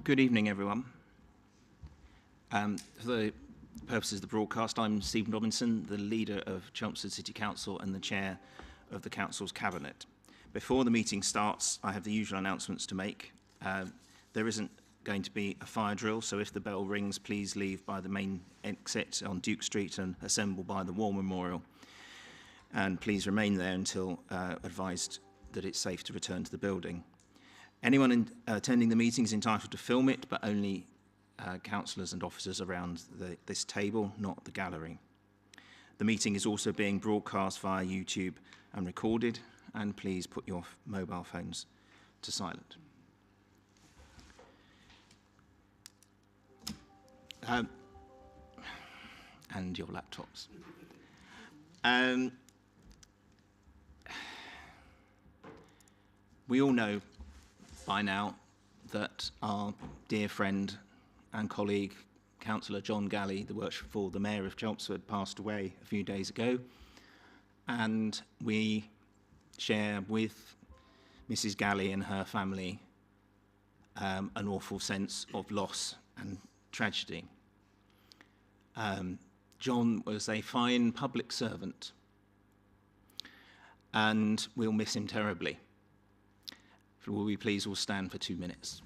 Good evening, everyone. For the purposes of the broadcast, I'm Stephen Robinson, the leader of Chelmsford City Council and the chair of the Council's Cabinet. Before the meeting starts, I have the usual announcements to make. There isn't going to be a fire drill, so if the bell rings, please leave by the main exit on Duke Street and assemble by the War Memorial. And please remain there until advised that it's safe to return to the building. Anyone attending the meeting is entitled to film it, but only councillors and officers around this table, not the gallery. The meeting is also being broadcast via YouTube and recorded, and please put your mobile phones to silent. And your laptops. We all know by now that our dear friend and colleague, Councillor John Galley, the worshipful, the Mayor of Chelmsford, passed away a few days ago. And we share with Mrs. Galley and her family an awful sense of loss and tragedy. John was a fine public servant, and we'll miss him terribly. Will we please all stand for 2 minutes?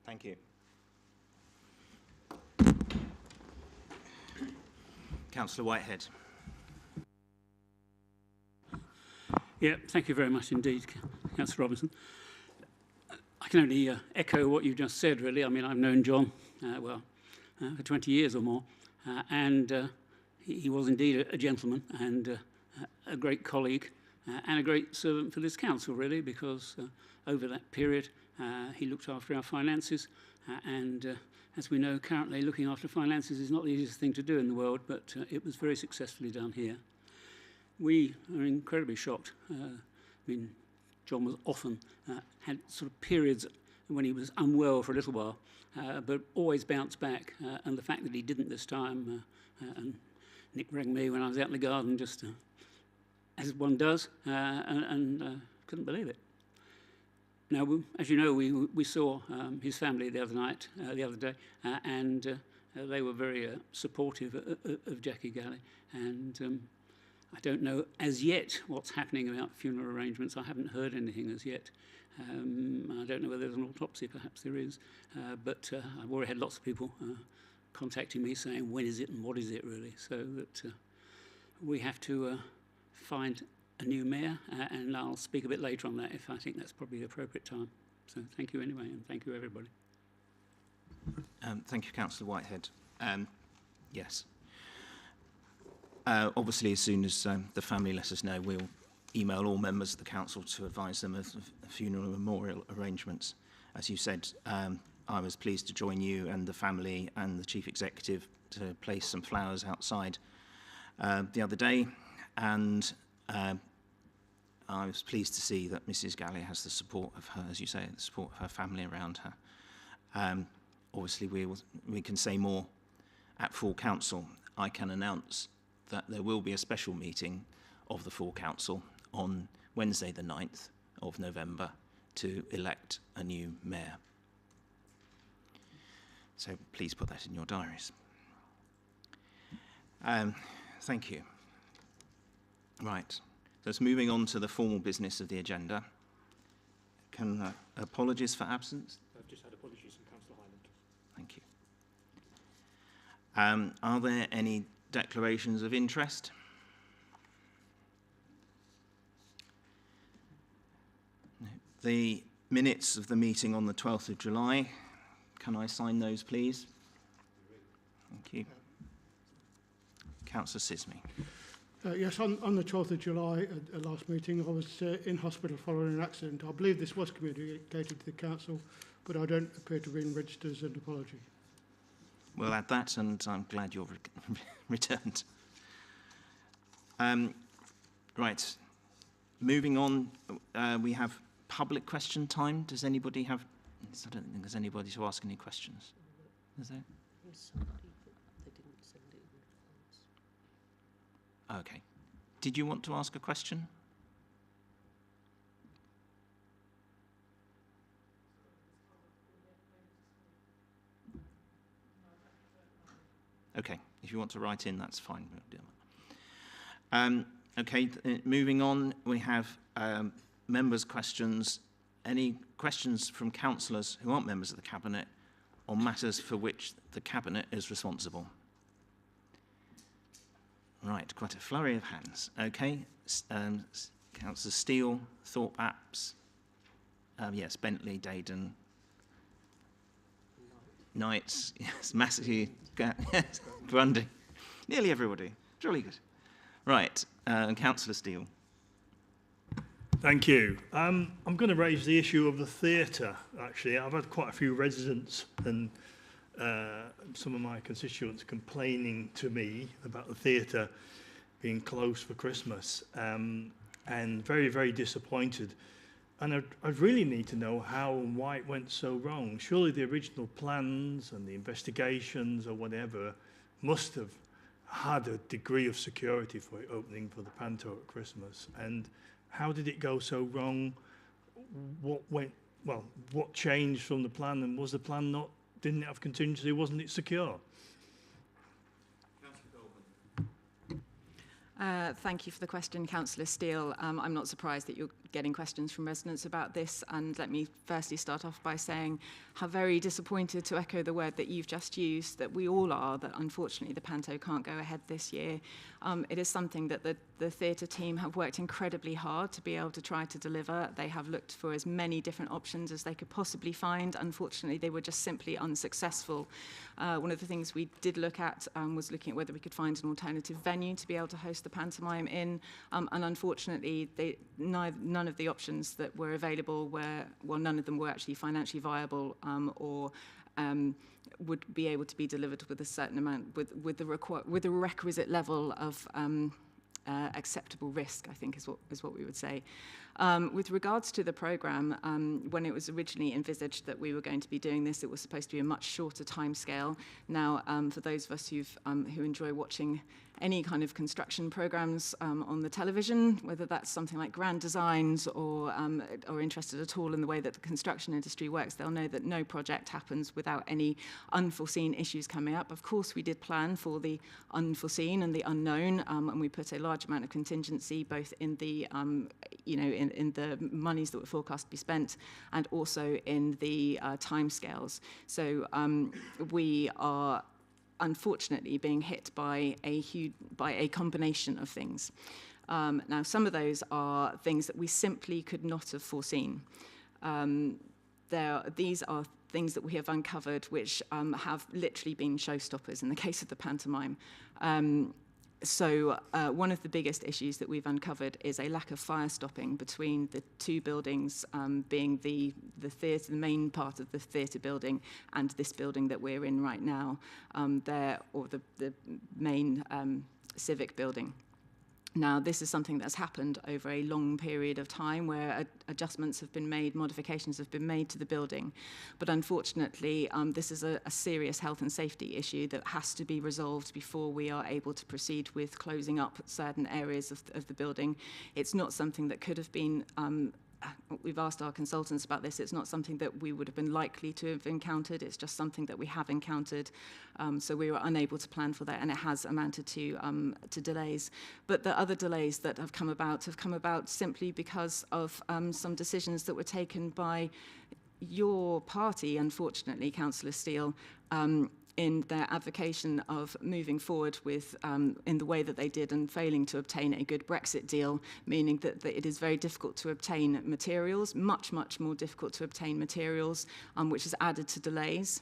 Thank you. Councillor Whitehead. Yeah, thank you very much indeed, Councillor Robinson. I can only echo what you just said, really. I mean, I've known John, for 20 years or more, and he was indeed a gentleman and a great colleague and a great servant for this council, really, because over that period he looked after our finances, and as we know, currently looking after finances is not the easiest thing to do in the world, but it was very successfully done here. We are incredibly shocked. I mean, John was often had sort of periods when he was unwell for a little while, but always bounced back, and the fact that he didn't this time, and Nick rang me when I was out in the garden, just as one does, and couldn't believe it. Now, as you know, we saw his family the other day, and they were very supportive of Jackie Galley. And I don't know as yet what's happening about funeral arrangements. I haven't heard anything as yet. I don't know whether there's an autopsy. Perhaps there is. But I've already had lots of people contacting me saying, when is it and what is it really? So that we have to find a new mayor, and I'll speak a bit later on that if I think that's probably the appropriate time. So thank you anyway, and thank you everybody. Thank you, Councillor Whitehead. Yes. Obviously, as soon as the family let us know, we'll email all members of the council to advise them of funeral and memorial arrangements. As you said, I was pleased to join you and the family and the chief executive to place some flowers outside the other day, and I was pleased to see that Mrs. Galley has the support of her, as you say, the support of her family around her. Obviously, we can say more at full council. I can announce that there will be a special meeting of the full council on Wednesday the 9th of November to elect a new mayor. So please put that in your diaries. Thank you. Right, so it's moving on to the formal business of the agenda. Apologies for absence? I've just had apologies from Councillor Hyland. Thank you. Are there any declarations of interest? No. The minutes of the meeting on the 12th of July, can I sign those, please? Thank you. Councillor Sismy. Yes, on the 12th of July, at last meeting, I was in hospital following an accident. I believe this was communicated to the council, but I don't appear to be registered as an apology. We'll add that, and I'm glad you're returned. Right, moving on, we have public question time. Does anybody have... I don't think there's anybody to ask any questions. Is there? Okay. Did you want to ask a question? Okay, if you want to write in, that's fine. We'll do that. Okay, moving on, we have members' questions. Any questions from councillors who aren't members of the Cabinet on matters for which the Cabinet is responsible? Right, quite a flurry of hands. Okay, Councillor Steele, Thorpe Apps, yes, Bentley, Dayden, Knights, yes, Massey, yes, Grundy, nearly everybody. Jolly good. Right, Councillor Steele. Thank you. I'm going to raise the issue of the theatre, actually. I've had quite a few residents and some of my constituents complaining to me about the theatre being closed for Christmas, and very, very disappointed. And I'd really need to know how and why it went so wrong. Surely the original plans and the investigations or whatever must have had a degree of security for it opening for the Panto at Christmas. And how did it go so wrong? What changed from the plan, and was the plan didn't it have contingency, wasn't it secure? Thank you for the question, Councillor Steele. I'm not surprised that you're getting questions from residents about this, and let me firstly start off by saying how very disappointed, to echo the word that you've just used, that we all are, that unfortunately the Panto can't go ahead this year. It is something that the theatre team have worked incredibly hard to be able to try to deliver. They have looked for as many different options as they could possibly find. Unfortunately, they were just simply unsuccessful. One of the things we did look at was looking at whether we could find an alternative venue to be able to host the pantomime in, and unfortunately none of the options that were available none of them were actually financially viable or would be able to be delivered with a certain amount, with the requisite level of acceptable risk, I think is what we would say. With regards to the programme, when it was originally envisaged that we were going to be doing this, it was supposed to be a much shorter timescale. Now, for those of us who enjoy watching any kind of construction programmes on the television, whether that's something like Grand Designs or interested at all in the way that the construction industry works, they'll know that no project happens without any unforeseen issues coming up. Of course, we did plan for the unforeseen and the unknown, and we put a large amount of contingency both in the in the monies that were forecast to be spent and also in the timescales. So we are unfortunately being hit by a combination of things. Now, some of those are things that we simply could not have foreseen. These are things that we have uncovered which have literally been showstoppers in the case of the pantomime. So one of the biggest issues that we've uncovered is a lack of fire stopping between the two buildings, being the theatre, the main part of the theatre building, and this building that we're in right now, the main civic building. Now, this is something that's happened over a long period of time where adjustments have been made, modifications have been made to the building. But unfortunately, this is a serious health and safety issue that has to be resolved before we are able to proceed with closing up certain areas of the building. It's not something that could have been we've asked our consultants about this. It's not something that we would have been likely to have encountered. It's just something that we have encountered. So we were unable to plan for that, and it has amounted to delays. But the other delays that have come about simply because of some decisions that were taken by your party, unfortunately, Councillor Steele, in their advocation of moving forward with in the way that they did and failing to obtain a good Brexit deal, meaning that it is very difficult to obtain materials, much more difficult to obtain materials, which has added to delays.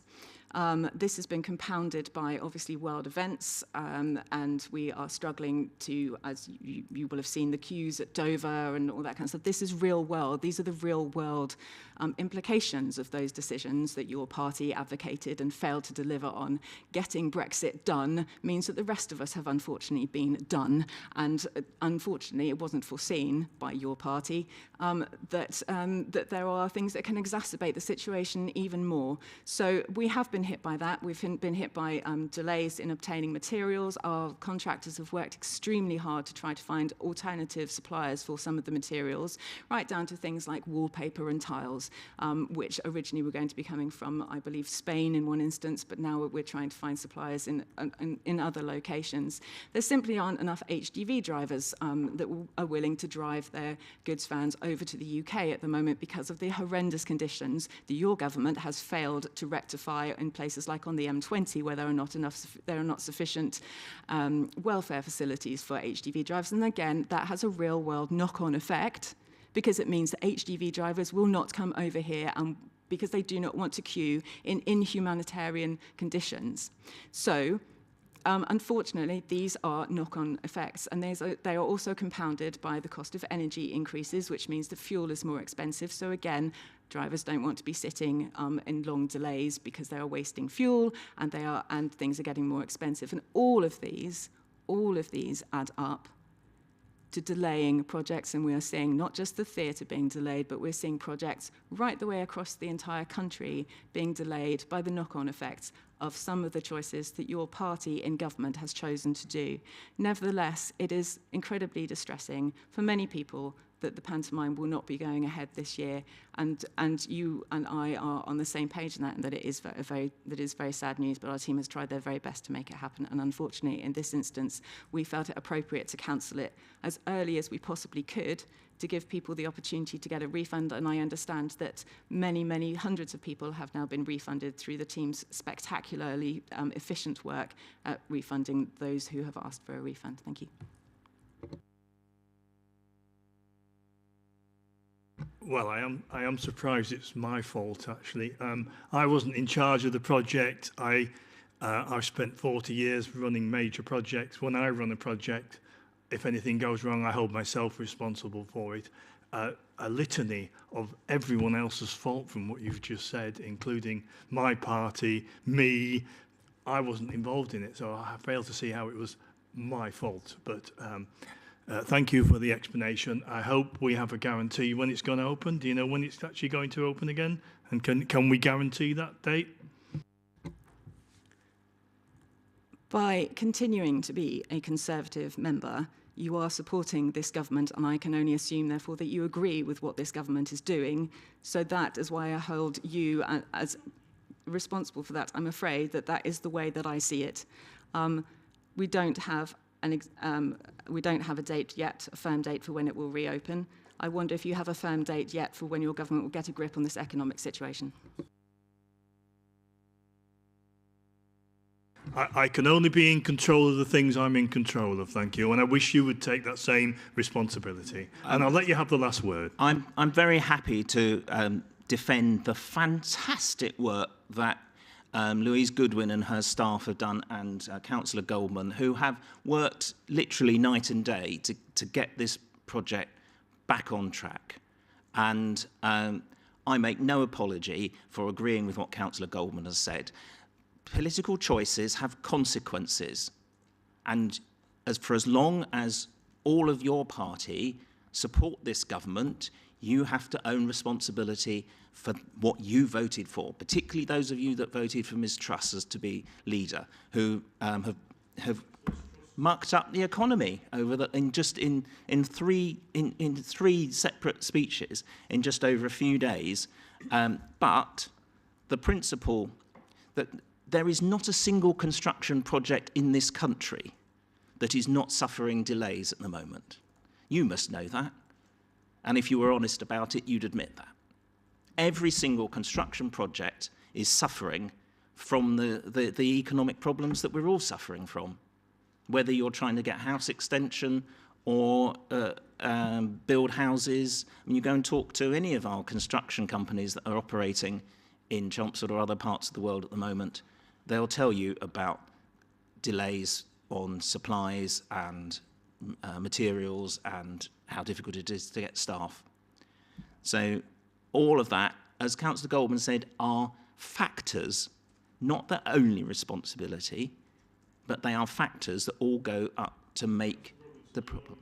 This has been compounded by, obviously, world events, and we are struggling to, as you will have seen, the queues at Dover and all that kind of stuff. This is real world. These are the real world implications of those decisions that your party advocated and failed to deliver on. Getting Brexit done means that the rest of us have unfortunately been done, and unfortunately it wasn't foreseen by your party that there are things that can exacerbate the situation even more. So we have been hit by that. We've been hit by delays in obtaining materials. Our contractors have worked extremely hard to try to find alternative suppliers for some of the materials, right down to things like wallpaper and tiles, which originally were going to be coming from, I believe, Spain in one instance, but now we're trying to find suppliers in other locations. There simply aren't enough HGV drivers that are willing to drive their goods vans over to the UK at the moment because of the horrendous conditions that your government has failed to rectify in places like on the M20, where there are not sufficient welfare facilities for HGV drivers. And again, that has a real world knock-on effect, because it means that HGV drivers will not come over here because they do not want to queue in inhumanitarian conditions. So, unfortunately, these are knock-on effects, and they are also compounded by the cost of energy increases, which means that fuel is more expensive. So again, drivers don't want to be sitting in long delays because they are wasting fuel, and things are getting more expensive. And all of these add up to delaying projects, and we are seeing not just the theatre being delayed, but we're seeing projects right the way across the entire country being delayed by the knock-on effects of some of the choices that your party in government has chosen to do. Nevertheless, it is incredibly distressing for many people that the pantomime will not be going ahead this year, and you and I are on the same page in that, and that it is very sad news, but our team has tried their very best to make it happen, and unfortunately in this instance we felt it appropriate to cancel it as early as we possibly could to give people the opportunity to get a refund. And I understand that many hundreds of people have now been refunded through the team's spectacularly efficient work at refunding those who have asked for a refund. Thank you. Well, I am surprised it's my fault, actually. I wasn't in charge of the project. I've spent 40 years running major projects. When I run a project, if anything goes wrong, I hold myself responsible for it. A litany of everyone else's fault from what you've just said, including my party, me. I wasn't involved in it, so I fail to see how it was my fault. But thank you for the explanation. I hope we have a guarantee when it's going to open. Do you know when it's actually going to open again? And can we guarantee that date? By continuing to be a Conservative member, you are supporting this government, and I can only assume, therefore, that you agree with what this government is doing. So that is why I hold you as responsible for that. I'm afraid that is the way that I see it. We don't have a date yet, a firm date for when it will reopen. I wonder if you have a firm date yet for when your government will get a grip on this economic situation. I can only be in control of the things I'm in control of, thank you. And I wish you would take that same responsibility. And I'll let you have the last word. I'm very happy to defend the fantastic work that Louise Goodwin and her staff have done, and Councillor Goldman, who have worked literally night and day to get this project back on track. And I make no apology for agreeing with what Councillor Goldman has said. Political choices have consequences. And for as long as all of your party support this government, you have to own responsibility for what you voted for, particularly those of you that voted for Ms Truss as to be leader, who have mucked up the economy over in three separate speeches in just over a few days. But the principle that there is not a single construction project in this country that is not suffering delays at the moment. You must know that. And if you were honest about it, you'd admit that. Every single construction project is suffering from the economic problems that we're all suffering from. Whether you're trying to get house extension or build houses. When you go and talk to any of our construction companies that are operating in Chelmsford or other parts of the world at the moment, they'll tell you about delays on supplies and materials and how difficult it is to get staff. So all of that, as Councillor Goldman said, are factors, not their only responsibility, but they are factors that all go up to make the problem.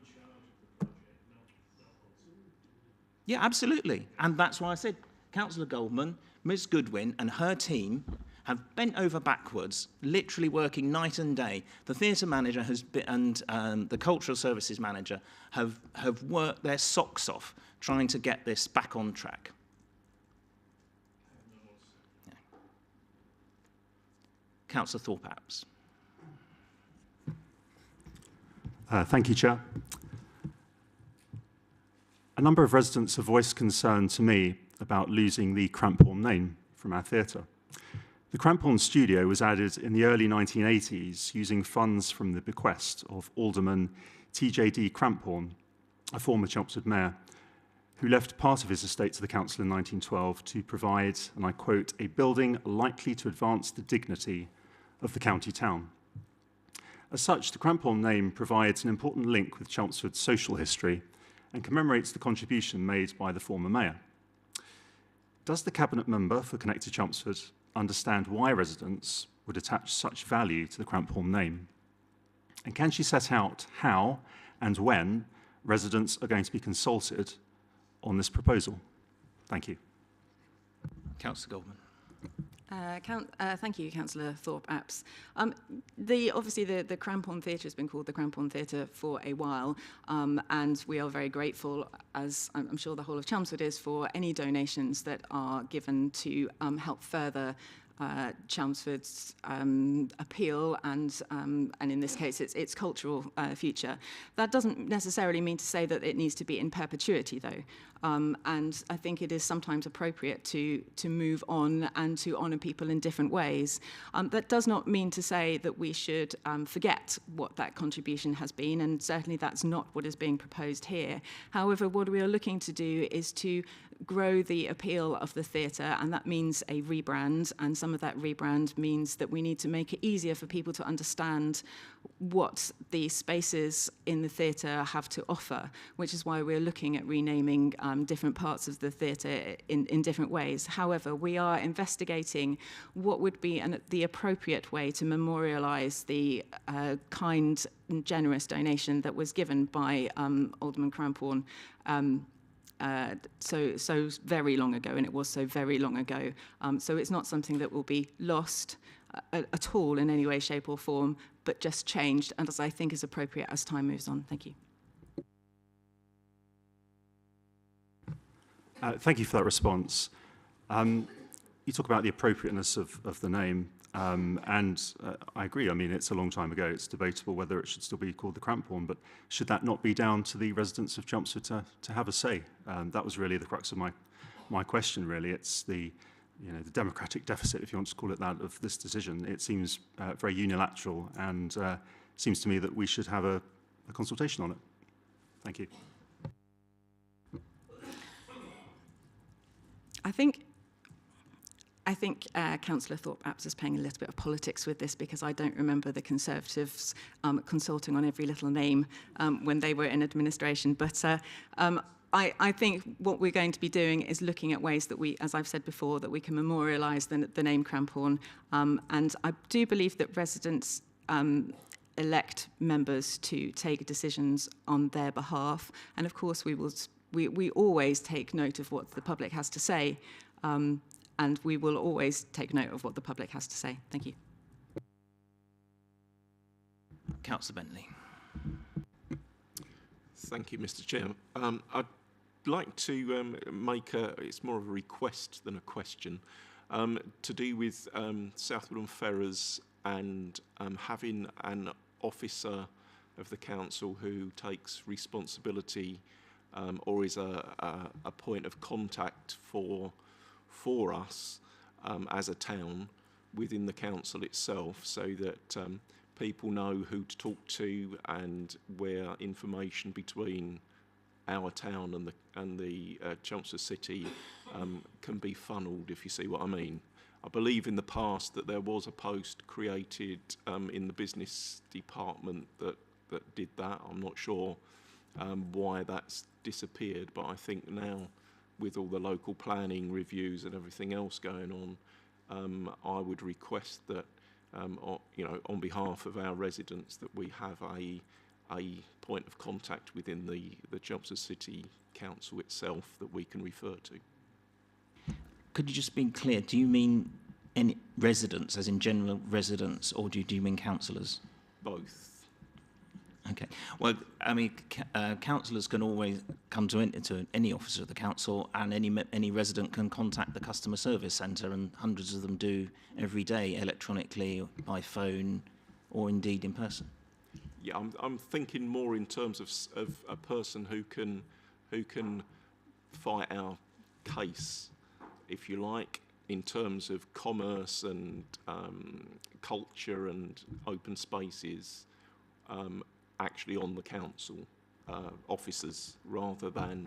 Yeah, absolutely. And that's why I said Councillor Goldman, Ms Goodwin and her team have bent over backwards, literally working night and day. The theatre manager has been, and the cultural services manager have worked their socks off trying to get this back on track. Yeah. Councillor Thorpe-Apps. Thank you, Chair. A number of residents have voiced concern to me about losing the Cramphorn name from our theatre. The Cramphorn studio was added in the early 1980s using funds from the bequest of Alderman TJD Cramphorn, a former Chelmsford mayor, who left part of his estate to the council in 1912 to provide, and I quote, a building likely to advance the dignity of the county town. As such, the Cramphorn name provides an important link with Chelmsford's social history and commemorates the contribution made by the former mayor. Does the Cabinet member for Connected Chelmsford understand why residents would attach such value to the Cramphorn name? And can she set out how and when residents are going to be consulted on this proposal? Thank you. Councillor Goldman. Thank you, Councillor Thorpe-Apps. Obviously, the Cramphorn Theatre has been called the Cramphorn Theatre for a while, and we are very grateful, as I'm sure the whole of Chelmsford is, for any donations that are given to help further Chelmsford's appeal and in this case its cultural future. That doesn't necessarily mean to say that it needs to be in perpetuity, though. And I think it is sometimes appropriate to move on and to honour people in different ways. That does not mean to say that we should forget what that contribution has been, and certainly that's not what is being proposed here. However, what we are looking to do is to grow the appeal of the theatre, and that means a rebrand, and some of that rebrand means that we need to make it easier for people to understand what the spaces in the theatre have to offer, which is why we're looking at renaming different parts of the theatre in different ways. However, we are investigating what would be the appropriate way to memorialise the kind and generous donation that was given by Alderman Cramphorn so very long ago, and it was so very long ago. So it's not something that will be lost at all in any way, shape or form, but just changed, and as I think is appropriate as time moves on. Thank you. Thank you for that response. You talk about the appropriateness of the name, and I agree. I mean, it's a long time ago. It's debatable whether it should still be called the Cramphorn, but should that not be down to the residents of Chelmsford to have a say? That was really the crux of my question, really. It's the the democratic deficit, if you want to call it that, of this decision. It seems very unilateral, and seems to me that we should have a consultation on it. Thank you. I think Councillor Thorpe perhaps is playing a little bit of politics with this, because I don't remember the Conservatives consulting on every little name when they were in administration. But I think what we're going to be doing is looking at ways that we, as I've said before, that we can memorialise the name Cramphorn. And I do believe that residents elect members to take decisions on their behalf. And of course, we always take note of what the public has to say. And we will always take note of what the public has to say. Thank you. Councillor Bentley. Thank you, Mr. Chairman. I'd like to make it's more of a request than a question, to do with South Woodland Ferrers and having an officer of the council who takes responsibility or is a point of contact for us as a town within the council itself, so that people know who to talk to and where information between our town and the Chelmsford City can be funneled, if you see what I mean. I believe in the past that there was a post created in the business department that did that. I'm not sure why that's disappeared, but I think now, with all the local planning reviews and everything else going on, I would request that, on behalf of our residents, that we have a point of contact within the Chelmsford City Council itself that we can refer to. Could you just be clear? Do you mean any residents, as in general residents, or do you mean councillors? Both. Okay. Well, I mean, councillors can always come to any officer of the council, and any resident can contact the customer service centre, and hundreds of them do every day, electronically, by phone, or indeed in person. Yeah, I'm thinking more in terms of a person who can fight our case, if you like, in terms of commerce and culture and open spaces. Actually on the council officers, rather than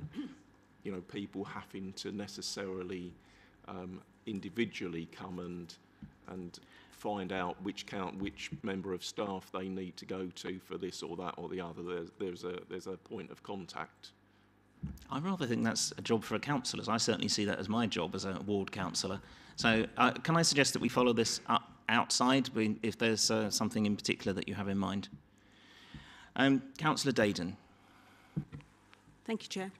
people having to necessarily individually come and find out which member of staff they need to go to for this or that or the other. There's a point of contact. I rather think that's a job for a councillor. I certainly see that as my job as a ward councillor. So can I suggest that we follow this up outside if there's something in particular that you have in mind? Councillor Dayton. Thank you, Chair.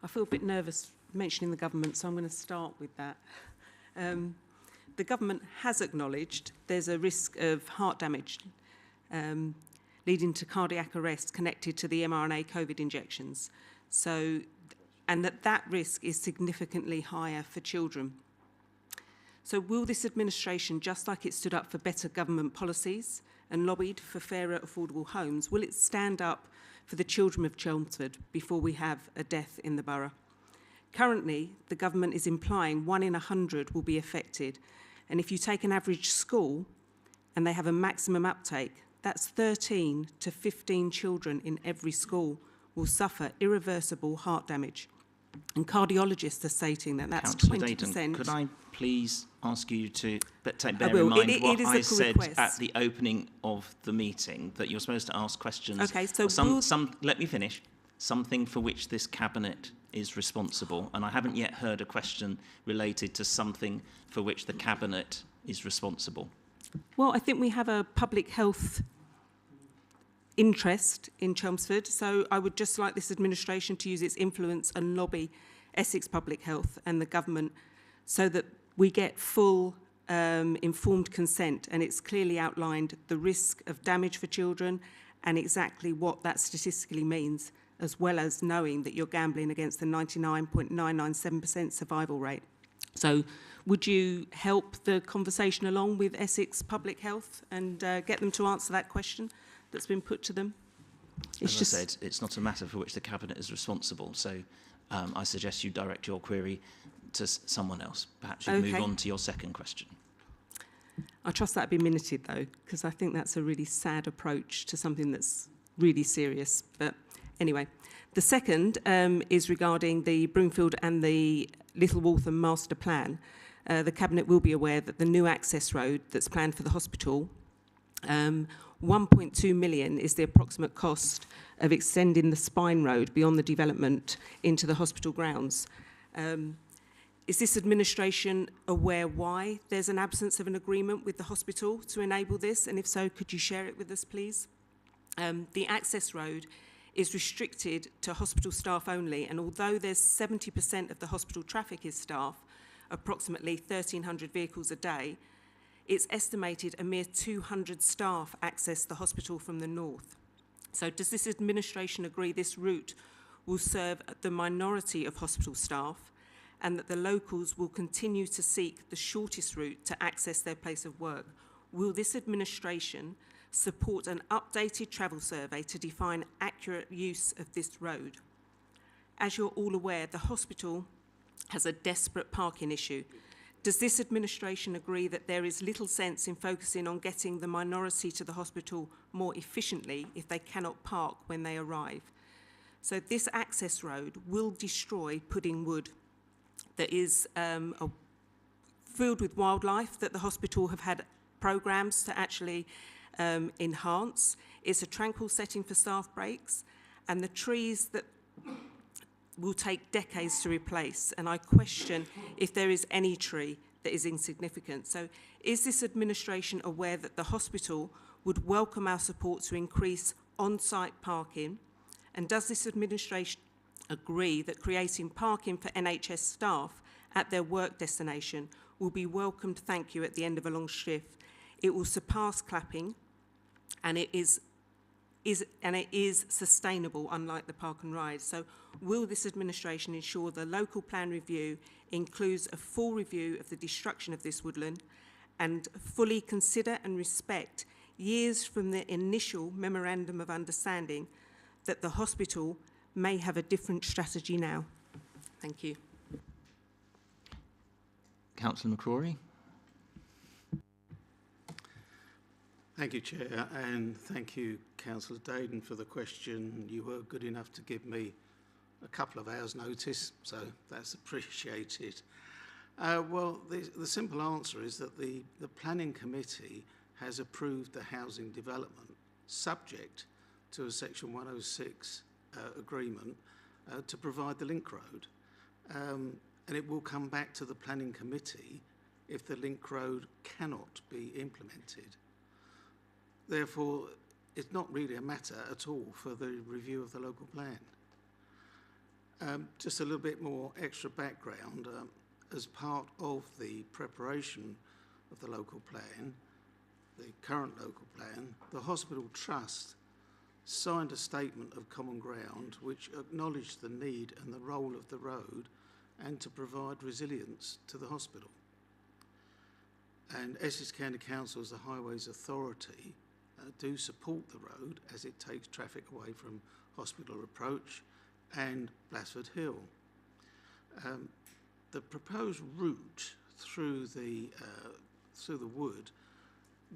I feel a bit nervous mentioning the government, so I'm going to start with that. The government has acknowledged there's a risk of heart damage leading to cardiac arrest connected to the mRNA COVID injections. And that risk is significantly higher for children. So will this administration, just like it stood up for better government policies and lobbied for fairer, affordable homes, will it stand up for the children of Chelmsford before we have a death in the borough? Currently, the government is implying 1 in 100 will be affected. And if you take an average school and they have a maximum uptake, that's 13 to 15 children in every school will suffer irreversible heart damage. And cardiologists are stating that that's Councillor 20%. Dayton, could I please ask you to bear in mind what I said at the opening of the meeting, that you're supposed to ask questions. Okay, so let me finish. Something for which this cabinet is responsible, and I haven't yet heard a question related to something for which the cabinet is responsible. Well, I think we have a public health interest in Chelmsford, so I would just like this administration to use its influence and lobby Essex Public Health and the government so that we get full informed consent, and it's clearly outlined the risk of damage for children and exactly what that statistically means, as well as knowing that you're gambling against the 99.997% survival rate. So would you help the conversation along with Essex Public Health and get them to answer that question that's been put to them? As I said, it's not a matter for which the cabinet is responsible, so I suggest you direct your query to someone else. Perhaps you move on to your second question. I trust that'll be minuted though, because I think that's a really sad approach to something that's really serious. But anyway, the second is regarding the Broomfield and the Little Waltham master plan. The Cabinet will be aware that the new access road that's planned for the hospital, 1.2 million is the approximate cost of extending the spine road beyond the development into the hospital grounds. Is this administration aware why there's an absence of an agreement with the hospital to enable this? And if so, could you share it with us, please? The access road is restricted to hospital staff only, and although there's 70% of the hospital traffic is staff, approximately 1,300 vehicles a day, it's estimated a mere 200 staff access the hospital from the north. So does this administration agree this route will serve the minority of hospital staff, and that the locals will continue to seek the shortest route to access their place of work? Will this administration support an updated travel survey to define accurate use of this road? As you're all aware, the hospital has a desperate parking issue. Does this administration agree that there is little sense in focusing on getting the minority to the hospital more efficiently if they cannot park when they arrive? So this access road will destroy Pudding Wood, that is filled with wildlife that the hospital have had programs to actually enhance. It's a tranquil setting for staff breaks, and the trees that will take decades to replace, and I question if there is any tree that is insignificant. So is this administration aware that the hospital would welcome our support to increase on-site parking, and does this administration agree that creating parking for NHS staff at their work destination will be welcomed thank you at the end of a long shift? It will surpass clapping, and it is sustainable, unlike the park and ride. So will this administration ensure the local plan review includes a full review of the destruction of this woodland and fully consider and respect years from the initial memorandum of understanding that the hospital may have a different strategy now? Thank you. Councillor McCrory. Thank you, Chair, and thank you, Councillor Dayton, for the question. You were good enough to give me a couple of hours' notice, so that's appreciated. Well, the simple answer is that the Planning Committee has approved the housing development subject to a Section 106 agreement to provide the link road. And it will come back to the Planning Committee if the link road cannot be implemented. Therefore, it's not really a matter at all for the review of the local plan. Just a little bit more extra background. As part of the preparation of the local plan, the current local plan, the Hospital Trust signed a statement of common ground which acknowledged the need and the role of the road and to provide resilience to the hospital. And Essex County Council, as the Highways Authority, do support the road as it takes traffic away from Hospital Approach and Blasford Hill. The proposed route through the wood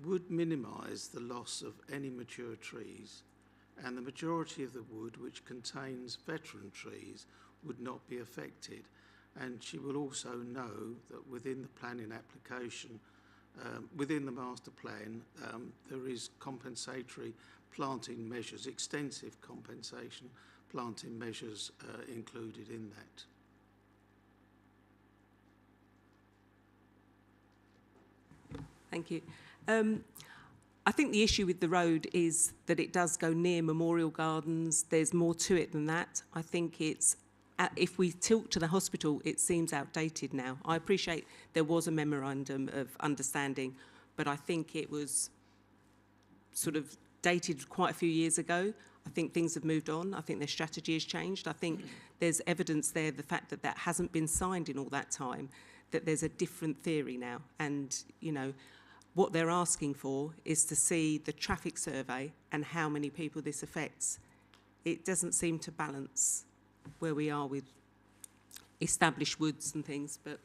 would minimise the loss of any mature trees, and the majority of the wood, which contains veteran trees, would not be affected. And she will also know that within the planning application, within the master plan, there is compensatory planting measures, extensive compensation planting measures included in that. Thank you. I think the issue with the road is that it does go near Memorial Gardens. There's more to it than that. I think it's, if we tilt to the hospital, it seems outdated now. I appreciate there was a memorandum of understanding, but I think it was sort of dated quite a few years ago. I think things have moved on. I think their strategy has changed. I think there's evidence there, the fact that that hasn't been signed in all that time, that there's a different theory now. And, you know, what they're asking for is to see the traffic survey and how many people this affects. It doesn't seem to balance where we are with established woods and things. But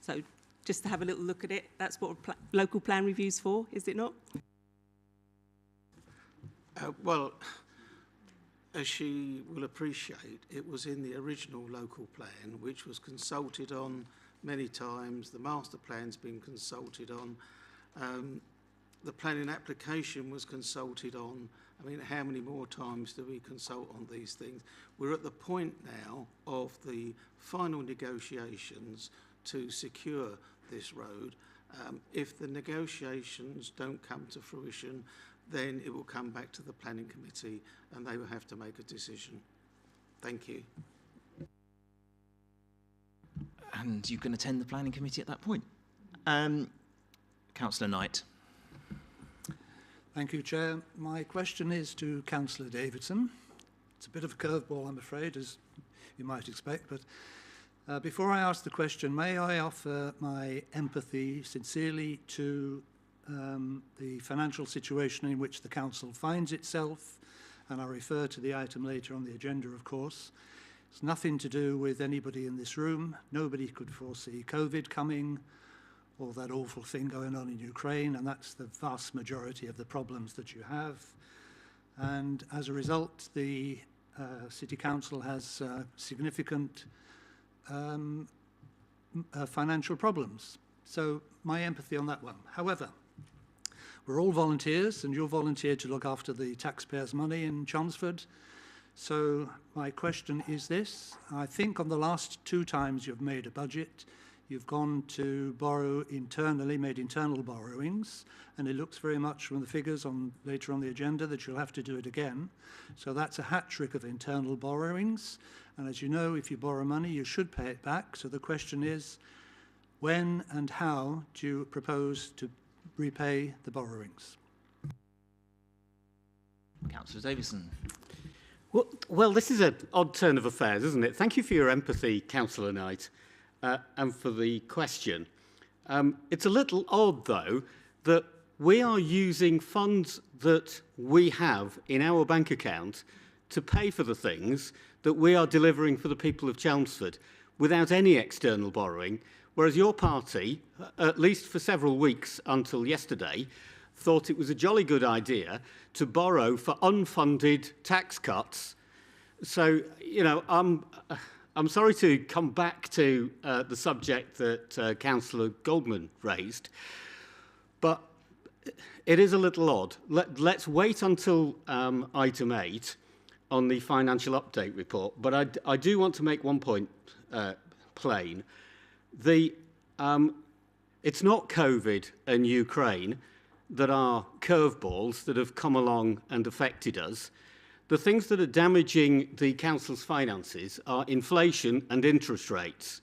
so just to have a little look at it, that's what a local plan review's for, is it not? Well, as she will appreciate, it was in the original local plan, which was consulted on many times. The master plan's been consulted on. The planning application was consulted on. I mean, how many more times do we consult on these things? We're at the point now of the final negotiations to secure this road. If the negotiations don't come to fruition, then it will come back to the planning committee and they will have to make a decision. Thank you. And you can attend the planning committee at that point. Councillor Knight. Thank you, Chair. My question is to Councillor Davidson. It's a bit of a curveball, I'm afraid, as you might expect, but before I ask the question, may I offer my empathy sincerely to the financial situation in which the Council finds itself, and I'll refer to the item later on the agenda, of course. It's nothing to do with anybody in this room. Nobody could foresee COVID coming, or that awful thing going on in Ukraine, and that's the vast majority of the problems that you have. And as a result, the City Council has significant financial problems. So my empathy on that one. However, we're all volunteers, and you're volunteered to look after the taxpayers' money in Chelmsford. So my question is this. I think on the last 2 times you've made a budget, you've gone to borrow internally, made internal borrowings, and it looks very much from the figures later on the agenda that you'll have to do it again. So that's a hat trick of internal borrowings. And as you know, if you borrow money, you should pay it back. So the question is, when and how do you propose to repay the borrowings? Councillor Davison. Well, this is an odd turn of affairs, isn't it? Thank you for your empathy, Councillor Knight, and for the question. It's a little odd, though, that we are using funds that we have in our bank account to pay for the things that we are delivering for the people of Chelmsford without any external borrowing, whereas your party, at least for several weeks until yesterday, thought it was a jolly good idea to borrow for unfunded tax cuts. So, you know, I'm sorry to come back to the subject that Councillor Goldman raised, but it is a little odd. Let's wait until item 8 on the financial update report, but I do want to make one point plain. It's not COVID and Ukraine that are curveballs that have come along and affected us. The things that are damaging the council's finances are inflation and interest rates.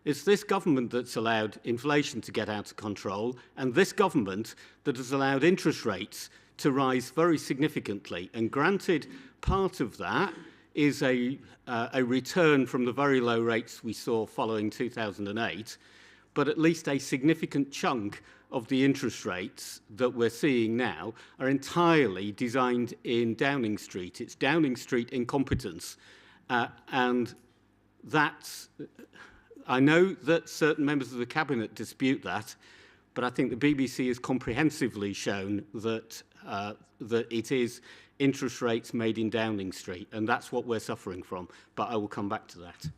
It's this government that's allowed inflation to get out of control, and this government that has allowed interest rates to rise very significantly. And granted, part of that is a return from the very low rates we saw following 2008, but at least a significant chunk of the interest rates that we're seeing now are entirely designed in Downing Street. It's Downing Street incompetence. And that's, I know that certain members of the Cabinet dispute that, but I think the BBC has comprehensively shown that, that it is interest rates made in Downing Street, and that's what we're suffering from. But I will come back to that.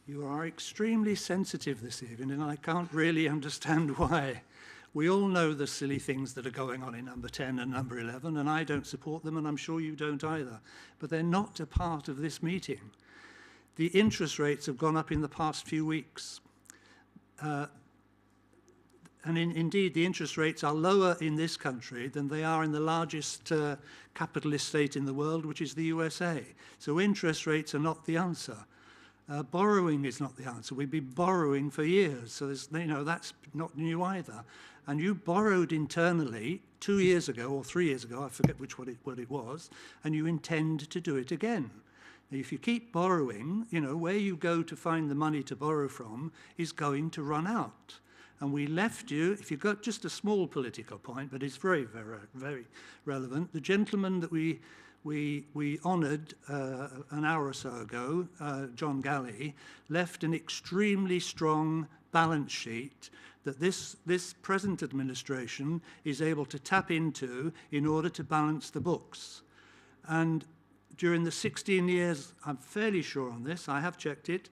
You are extremely sensitive this evening, and I can't really understand why. We all know the silly things that are going on in number 10 and number 11, and I don't support them, and I'm sure you don't either. But they're not a part of this meeting. The interest rates have gone up in the past few weeks. Indeed, the interest rates are lower in this country than they are in the largest capitalist state in the world, which is the USA. So interest rates are not the answer. Borrowing is not the answer. We've been borrowing for years, so that's not new either. And you borrowed internally 2 years ago or 3 years ago, I forget what it was, and you intend to do it again. Now, if you keep borrowing, where you go to find the money to borrow from is going to run out. And we left you, if you've got just a small political point, but it's very, very, very relevant, the gentleman that we we honoured an hour or so ago, John Galley left an extremely strong balance sheet that this present administration is able to tap into in order to balance the books. And during the 16 years, I'm fairly sure on this, I have checked it,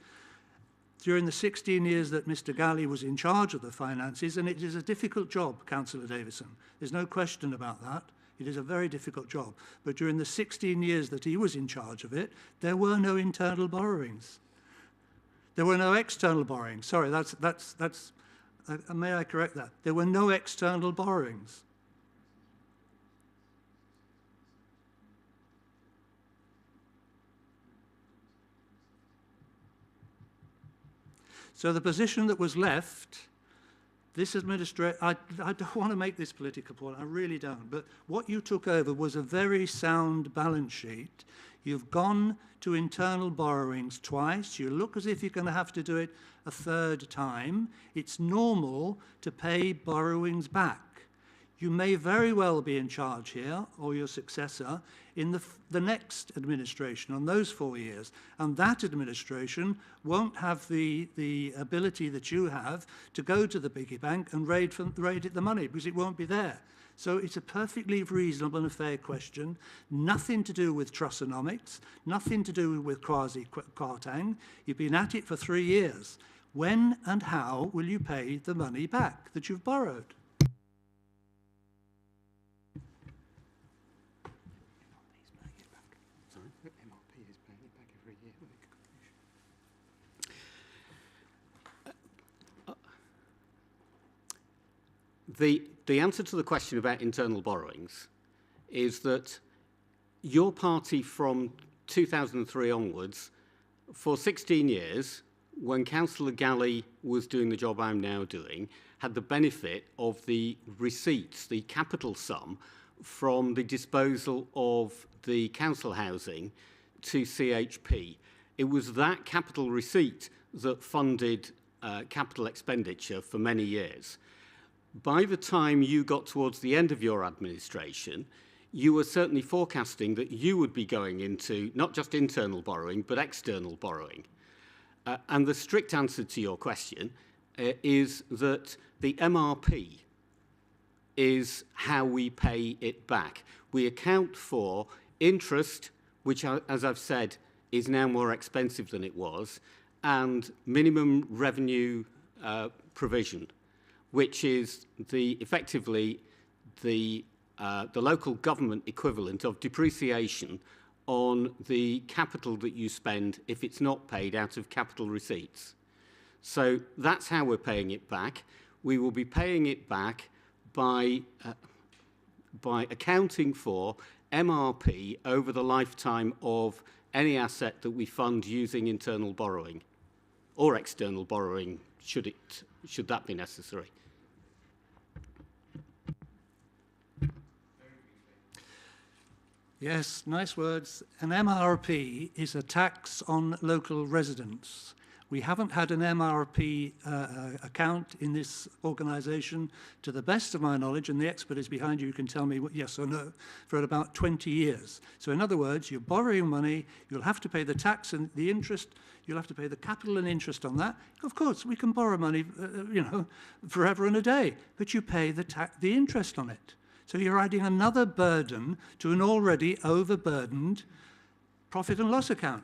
during the 16 years that Mr. Galley was in charge of the finances, and it is a difficult job, Councillor Davison, there's no question about that. It is a very difficult job. But during the 16 years that he was in charge of it, there were no internal borrowings. There were no external borrowings. Sorry, may I correct that? There were no external borrowings. So the position that was left, this administration, I don't want to make this political point, I really don't, but what you took over was a very sound balance sheet. You've gone to internal borrowings twice. You look as if you're going to have to do it a third time. It's normal to pay borrowings back. You may very well be in charge here, or your successor, in the next administration, on those 4 years. And that administration won't have the ability that you have to go to the piggy bank and raid it the money, because it won't be there. So it's a perfectly reasonable and fair question, nothing to do with Trussonomics, nothing to do with quasi-Kwarteng. You've been at it for 3 years. When and how will you pay the money back that you've borrowed? The answer to the question about internal borrowings is that your party from 2003 onwards, for 16 years, when Councillor Galley was doing the job I'm now doing, had the benefit of the receipts, the capital sum, from the disposal of the council housing to CHP. It was that capital receipt that funded capital expenditure for many years. By the time you got towards the end of your administration, you were certainly forecasting that you would be going into not just internal borrowing, but external borrowing. And the strict answer to your question is that the MRP is how we pay it back. We account for interest, which, as I've said, is now more expensive than it was, and minimum revenue provision, which is effectively the local government equivalent of depreciation on the capital that you spend if it's not paid out of capital receipts. So that's how we're paying it back. We will be paying it back by accounting for MRP over the lifetime of any asset that we fund using internal borrowing or external borrowing, should that be necessary. Yes, nice words. An MRP is a tax on local residents. We haven't had an MRP account in this organisation, to the best of my knowledge, and the expert is behind you, you can tell me yes or no, for about 20 years. So in other words, you're borrowing money, you'll have to pay the tax and the interest, you'll have to pay the capital and interest on that. Of course, we can borrow money, forever and a day, but you pay the interest on it. So you're adding another burden to an already overburdened profit and loss account.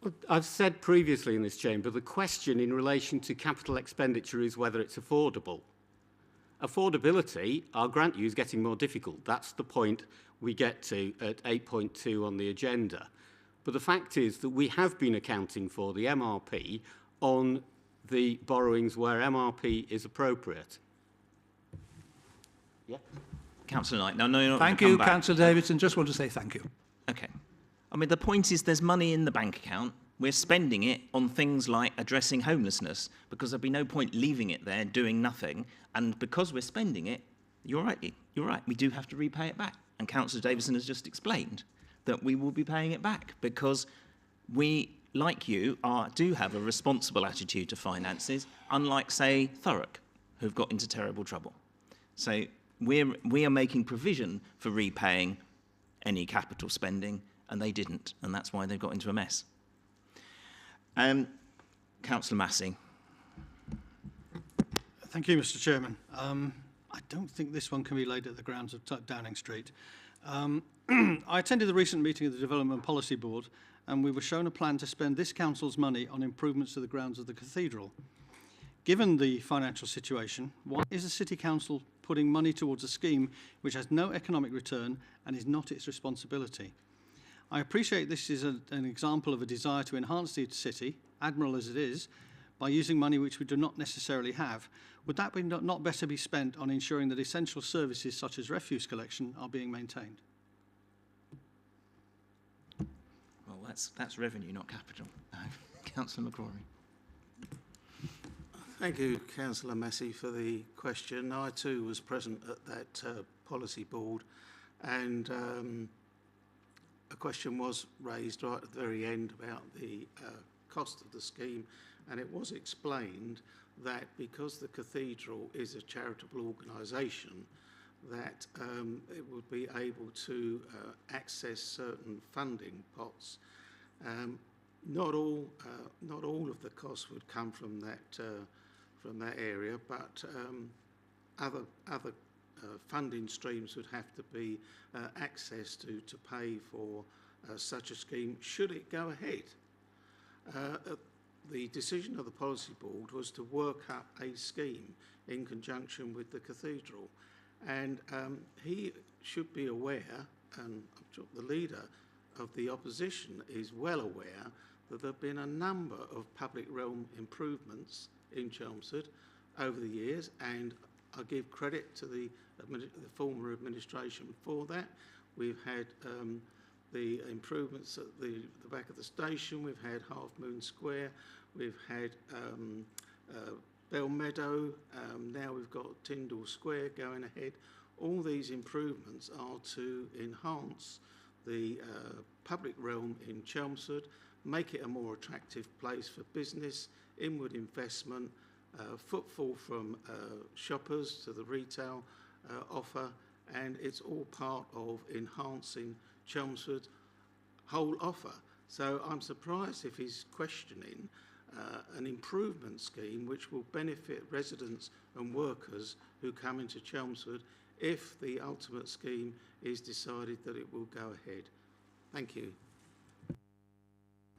Well, I've said previously in this chamber, the question in relation to capital expenditure is whether it's affordable. Affordability, I'll grant you, is getting more difficult. That's the point we get to at 8.2 on the agenda. But the fact is that we have been accounting for the MRP on the borrowings where MRP is appropriate. Yeah. Councillor Knight, no, you're not. Thank you, Councillor Davidson. Just want to say thank you. Okay. I mean, the point is there's money in the bank account. We're spending it on things like addressing homelessness, because there'd be no point leaving it there doing nothing. And because we're spending it, you're right, we do have to repay it back. And Councillor Davison has just explained that we will be paying it back because we, like you, do have a responsible attitude to finances, unlike, say, Thurrock, who've got into terrible trouble. So we are making provision for repaying any capital spending, and they didn't, and that's why they've got into a mess. Councillor Massey. Thank you, Mr. Chairman. I don't think this one can be laid at the grounds of Downing Street. I attended the recent meeting of the Development Policy Board, and we were shown a plan to spend this council's money on improvements to the grounds of the cathedral. Given the financial situation, why is the City Council putting money towards a scheme which has no economic return and is not its responsibility? I appreciate this is an example of a desire to enhance the city, admirable as it is, by using money which we do not necessarily have. Would that be not better be spent on ensuring that essential services such as refuse collection are being maintained? Well, that's revenue, not capital. Councillor McCrory. Thank you, Councillor Massey, for the question. I too was present at that policy board, and a question was raised right at the very end about the cost of the scheme, and it was explained that because the cathedral is a charitable organisation, that it would be able to access certain funding pots. Not all of the costs would come from that area, but other funding streams would have to be accessed to pay for such a scheme should it go ahead. The decision of the policy board was to work up a scheme in conjunction with the cathedral, and he should be aware, and I'm sure the leader of the opposition is well aware, that there have been a number of public realm improvements in Chelmsford over the years, and I give credit to the former administration for that. We've had the improvements at the back of the station, we've had Half Moon Square, we've had Bell Meadow, now we've got Tyndall Square going ahead. All these improvements are to enhance the public realm in Chelmsford, make it a more attractive place for business, inward investment, footfall from shoppers to the retail offer, and it's all part of enhancing Chelmsford's whole offer. So I'm surprised if he's questioning an improvement scheme which will benefit residents and workers who come into Chelmsford if the ultimate scheme is decided that it will go ahead. Thank you.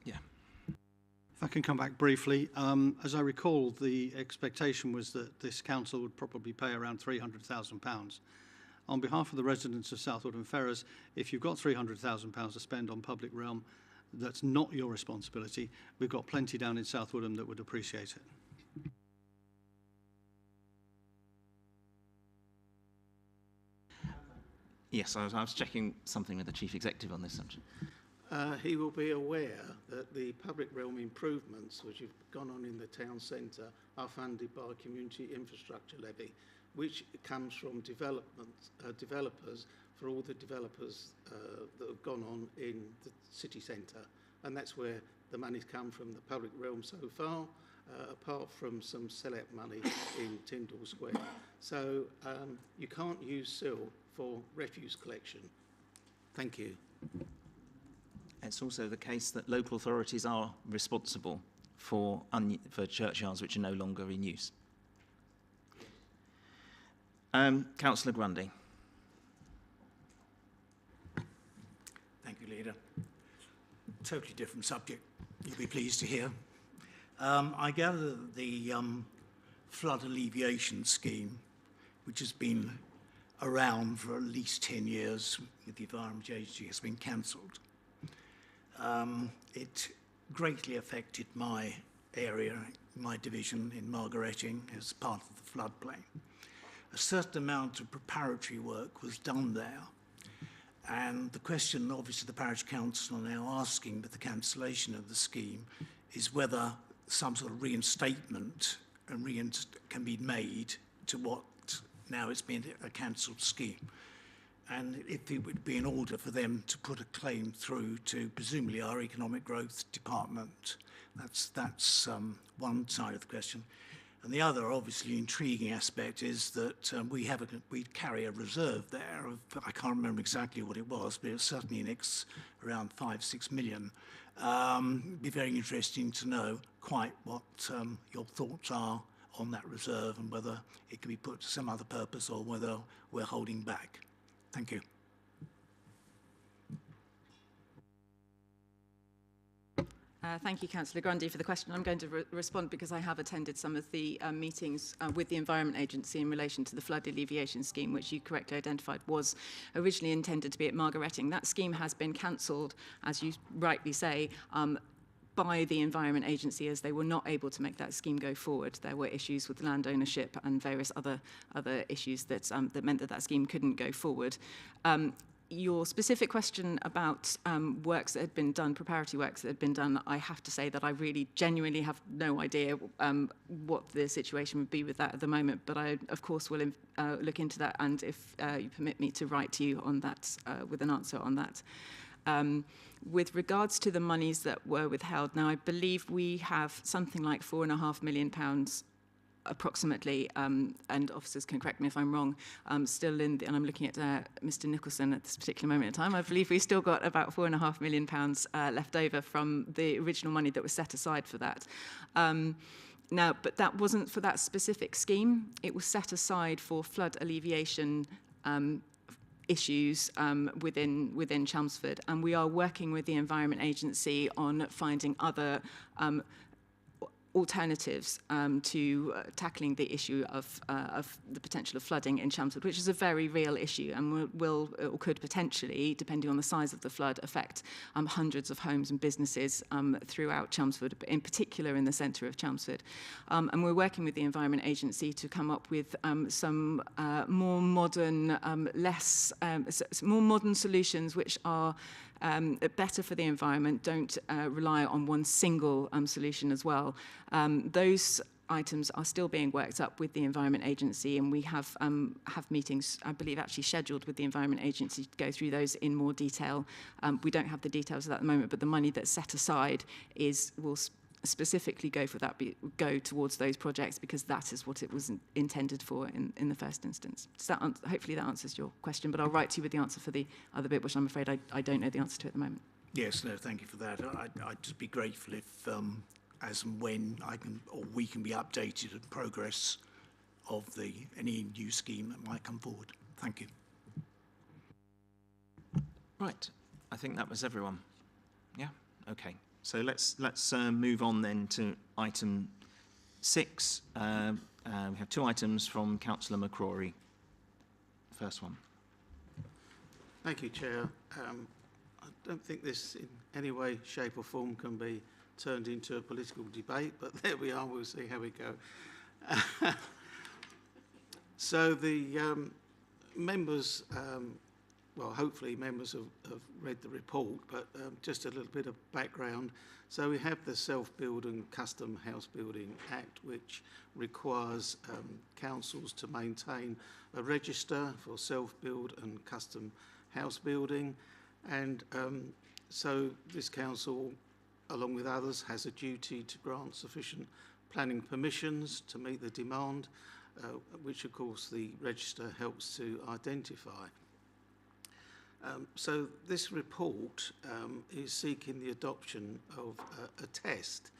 Yeah. If I can come back briefly, as I recall, the expectation was that this council would probably pay around £300,000. On behalf of the residents of Southwood and Ferrers, if you've got £300,000 to spend on public realm, that's not your responsibility. We've got plenty down in South Woodham that would appreciate it. Yes, I was checking something with the Chief Executive on this subject. He will be aware that the public realm improvements which have gone on in the town centre are funded by a community infrastructure levy, which comes from developers for all the developers that have gone on in the city centre, and that's where the money's come from the public realm so far, apart from some sellout money in Tyndall Square. So you can't use SIL for refuse collection. Thank you. It's also the case that local authorities are responsible for churchyards which are no longer in use. Councillor Grundy. Thank you, Leader. Totally different subject, you'll be pleased to hear. I gather that the flood alleviation scheme, which has been around for at least 10 years with the Environment Agency, has been cancelled. It greatly affected my area, my division in Margaretting as part of the floodplain. A certain amount of preparatory work was done there, and the question obviously the parish council are now asking with the cancellation of the scheme is whether some sort of reinstatement can be made to what now it's been a cancelled scheme, and if it would be in order for them to put a claim through to presumably our economic growth department. That's one side of the question. And the other obviously intriguing aspect is that we carry a reserve there of, I can't remember exactly what it was, but it's certainly around 5-6 million. Be very interesting to know quite what your thoughts are on that reserve and whether it can be put to some other purpose or whether we're holding back. Thank you. Thank you, Councillor Grundy, for the question. I'm going to respond because I have attended some of the meetings with the Environment Agency in relation to the flood alleviation scheme, which you correctly identified was originally intended to be at Margaretting. That scheme has been cancelled, as you rightly say, by the Environment Agency, as they were not able to make that scheme go forward. There were issues with land ownership and various other issues that meant that scheme couldn't go forward. Your specific question about works that had been done, preparatory works that had been done, I have to say that I really genuinely have no idea what the situation would be with that at the moment, but I, of course, will look into that, and if you permit me to write to you on that with an answer on that. With regards to the monies that were withheld, now I believe we have something like £4.5 million approximately, and officers can correct me if I'm wrong, still in the, and I'm looking at Mr. Nicholson at this particular moment in time, I believe we've still got about £4.5 million left over from the original money that was set aside for that. Now, but that wasn't for that specific scheme. It was set aside for flood alleviation issues within Chelmsford, and we are working with the Environment Agency on finding other alternatives to tackling the issue of the potential of flooding in Chelmsford, which is a very real issue and will or could potentially, depending on the size of the flood, affect hundreds of homes and businesses throughout Chelmsford, but in particular in the centre of Chelmsford. And we're working with the Environment Agency to come up with some more modern, more modern solutions which are better for the environment, don't rely on one single solution as well. Those items are still being worked up with the Environment Agency, and we have meetings, I believe, actually scheduled with the Environment Agency to go through those in more detail. We don't have the details of that at the moment, but the money that's set aside will specifically go towards those projects, because that is what it was intended for in the first instance. So hopefully that answers your question, but I'll write to you with the answer for the other bit, which I'm afraid I don't know the answer to at the moment. Yes, no, thank you for that. I'd just be grateful if, as and when we can be updated on progress of any new scheme that might come forward. Thank you. Right, I think that was everyone. Yeah, okay. So let's move on then to item 6. We have 2 items from Councillor McCrory. First one. Thank you, Chair. I don't think this in any way, shape or form can be turned into a political debate, but there we are, we'll see how we go. So the members, well, hopefully members have read the report, but just a little bit of background. So we have the Self-Build and Custom House Building Act, which requires councils to maintain a register for self-build and custom house building. And so this council, along with others, has a duty to grant sufficient planning permissions to meet the demand, which of course the register helps to identify. So this report is seeking the adoption of a test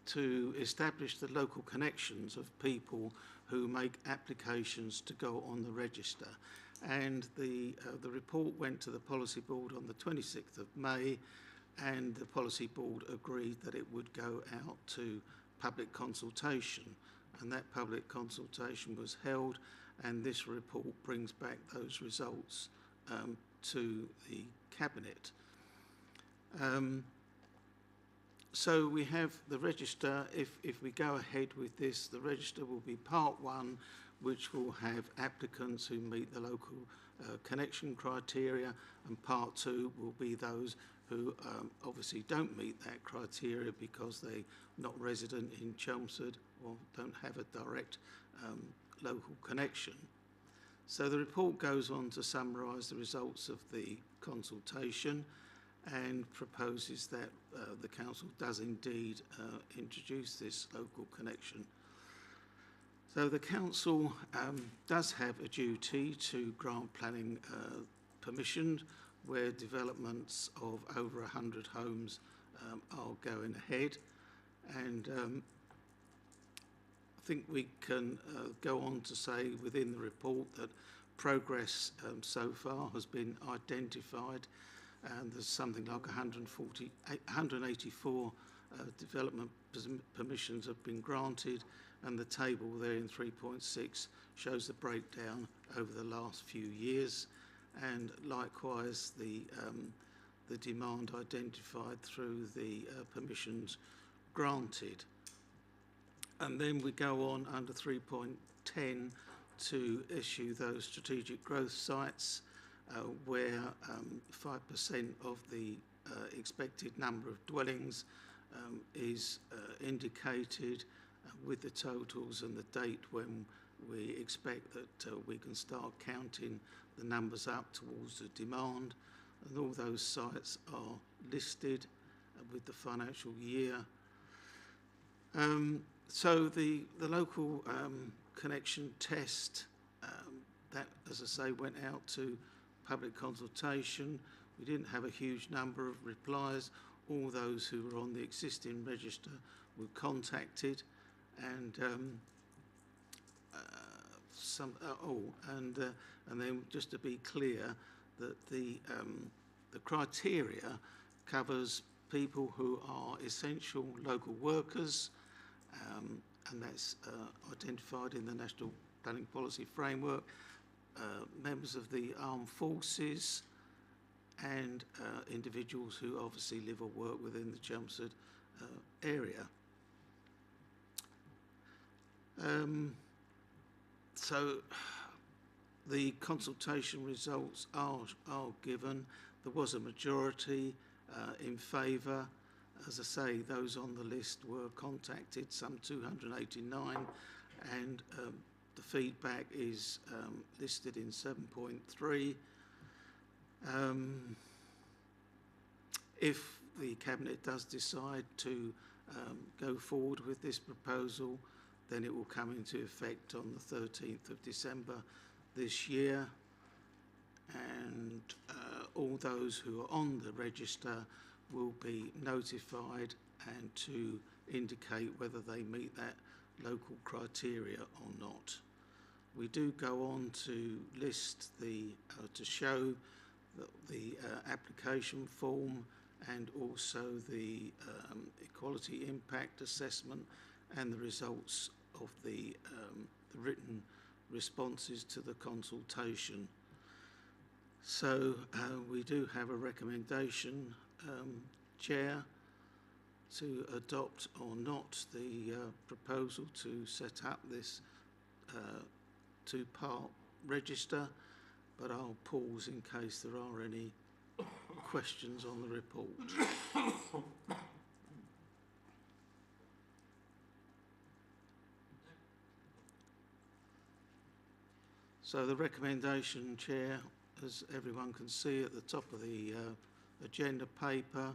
to establish the local connections of people who make applications to go on the register. And the report went to the Policy Board on the 26th of May, and the Policy Board agreed that it would go out to public consultation. And that public consultation was held, and this report brings back those results to the Cabinet. So we have the register. If we go ahead with this, the register will be part 1, which will have applicants who meet the local connection criteria, and part 2 will be those who obviously don't meet that criteria because they're not resident in Chelmsford or don't have a direct local connection. So the report goes on to summarise the results of the consultation and proposes that the council does indeed introduce this local connection So the council does have a duty to grant planning permission where developments of over 100 homes are going ahead, and I think we can go on to say within the report that progress so far has been identified, and there's something like 184 development permissions have been granted, and the table there in 3.6 shows the breakdown over the last few years, and likewise the demand identified through the permissions granted. And then we go on under 3.10 to issue those strategic growth sites where 5% of the expected number of dwellings is indicated with the totals and the date when we expect that we can start counting the numbers up towards the demand, and all those sites are listed with the financial year. So the local connection test, that, as I say, went out to public consultation. We didn't have a huge number of replies. All those who were on the existing register were contacted, and and then just to be clear that the criteria covers people who are essential local workers, and that's identified in the National Planning Policy Framework, members of the armed forces, and individuals who obviously live or work within the Chelmsford area. So the consultation results are given. There was a majority in favour. As I say, those on the list were contacted, some 289, and the feedback is listed in 7.3. If the Cabinet does decide to go forward with this proposal, then it will come into effect on the 13th of December this year, and all those who are on the register will be notified and to indicate whether they meet that local criteria or not. We do go on to list to show the application form and also the equality impact assessment and the results of the written responses to the consultation. So we do have a recommendation, Chair, to adopt or not the proposal to set up this two-part register, but I'll pause in case there are any questions on the report. So the recommendation, Chair, as everyone can see at the top of the agenda paper,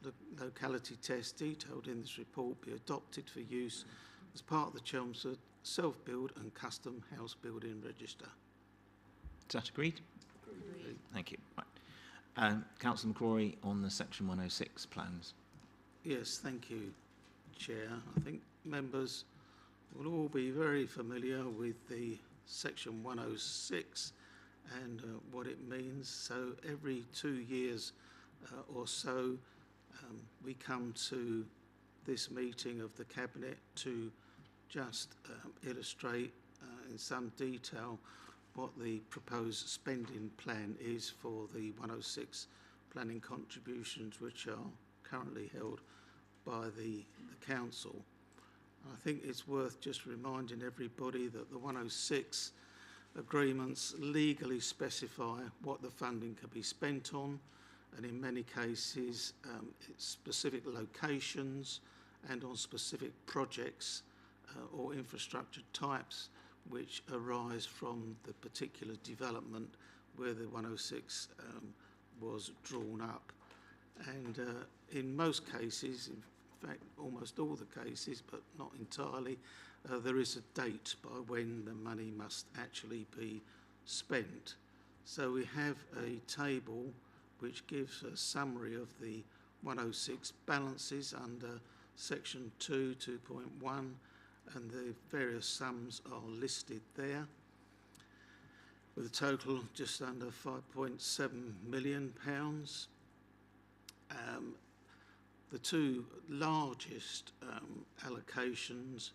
the locality test detailed in this report be adopted for use as part of the Chelmsford Self-Build and Custom House Building Register. Is that agreed? Agreed. Thank you. Right. Councillor McCrory on the Section 106 plans. Yes, thank you, Chair. I think members will all be very familiar with the Section 106 and what it means. So every 2 years or so, we come to this meeting of the Cabinet to just illustrate in some detail what the proposed spending plan is for the 106 planning contributions, which are currently held by the Council. I think it's worth just reminding everybody that the 106 agreements legally specify what the funding can be spent on, and in many cases it's specific locations and on specific projects or infrastructure types which arise from the particular development where the 106 was drawn up. And in most cases, in fact almost all the cases, but not entirely, there is a date by when the money must actually be spent. So we have a table which gives a summary of the 106 balances under section 2, 2.1, and the various sums are listed there, with a total just under £5.7 million. The two largest allocations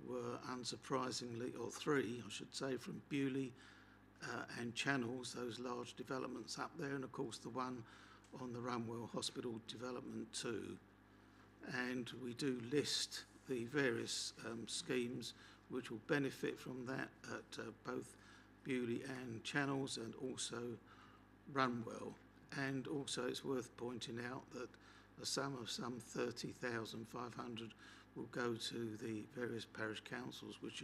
were, unsurprisingly, or three, I should say, from Bewley and Channels, those large developments up there, and of course the one on the Runwell Hospital development too. And we do list the various schemes which will benefit from that at both Bewley and Channels, and also Runwell. And also it's worth pointing out that a sum of some 30,500 will go to the various parish councils which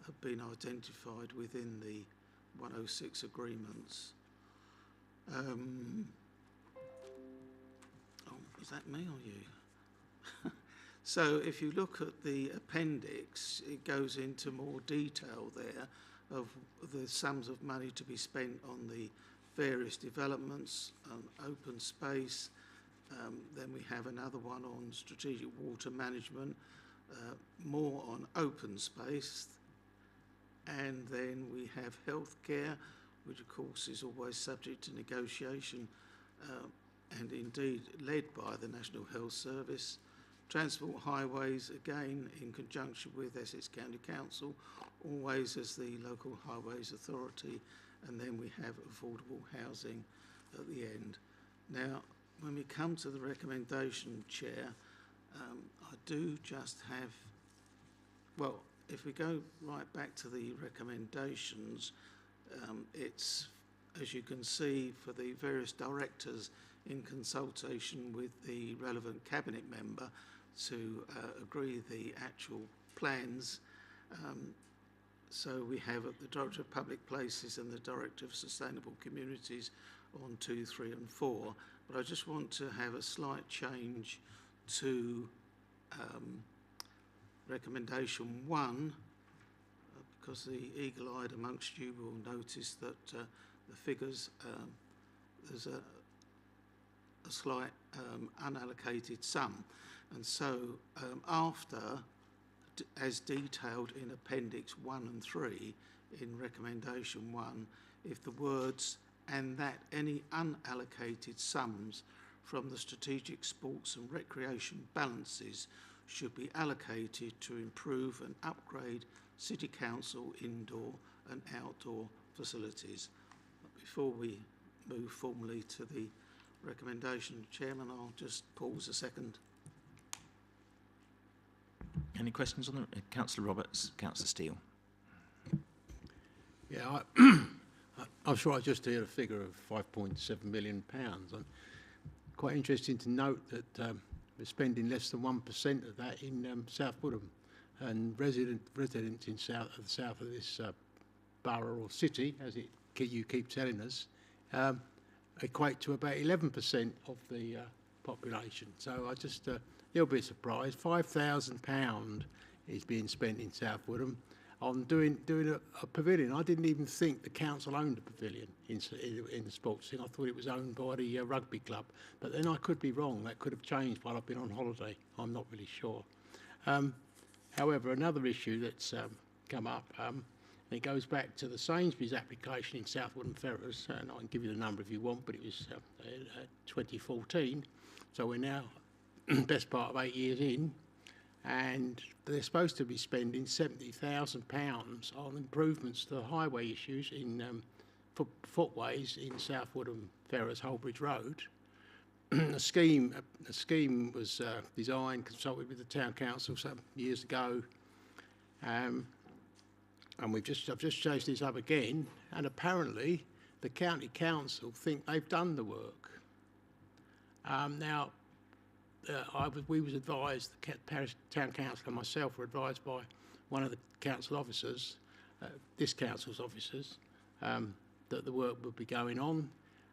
have been identified within the 106 agreements. Is that me or you? So if you look at the appendix, it goes into more detail there of the sums of money to be spent on the various developments, open space. Then we have another one on strategic water management, more on open space. And then we have healthcare, which of course is always subject to negotiation and indeed led by the National Health Service. Transport highways, again in conjunction with Essex County Council, always as the local highways authority. And then we have affordable housing at the end. Now, when we come to the recommendation, Chair, I do just have, well, if we go right back to the recommendations, it's, as you can see, for the various directors in consultation with the relevant cabinet member to agree the actual plans. So we have the Director of Public Places and the Director of Sustainable Communities on 2, 3 and 4. But I just want to have a slight change to recommendation 1, because the eagle-eyed amongst you will notice that the figures, there's a slight unallocated sum. And so after, as detailed in Appendix 1 and 3 in Recommendation 1, if the words "and that any unallocated sums from the strategic sports and recreation balances should be allocated to improve and upgrade City Council indoor and outdoor facilities." But before we move formally to the recommendation, Chairman, I'll just pause a second. Any questions on the Councillor Roberts, Councillor Steele? Yeah, I'm sure I just heard a figure of £5.7 million. I'm quite interested to note that we're spending less than 1% of that in South Woodham, and residents in the south of this borough or city, as you keep telling us, equate to about 11% of the population. So I just a little bit surprised. £5,000 is being spent in South Woodham on doing a pavilion. I didn't even think the council owned a pavilion in the sports thing. I thought it was owned by the rugby club, but then I could be wrong. That could have changed while I've been on holiday. I'm not really sure. However, another issue that's come up, and it goes back to the Sainsbury's application in South Woodham Ferrers, and I can give you the number if you want, but it was 2014, so we're now best part of 8 years in, and they're supposed to be spending £70,000 on improvements to the highway issues in footways in South Woodham Ferrers, Holbridge Road. A scheme was designed, consulted with the town council some years ago, and I've just chased this up again, and apparently the county council think they've done the work. Now, we was advised, the parish town council and myself were advised by one of the council officers, this council's officers, that the work would be going on,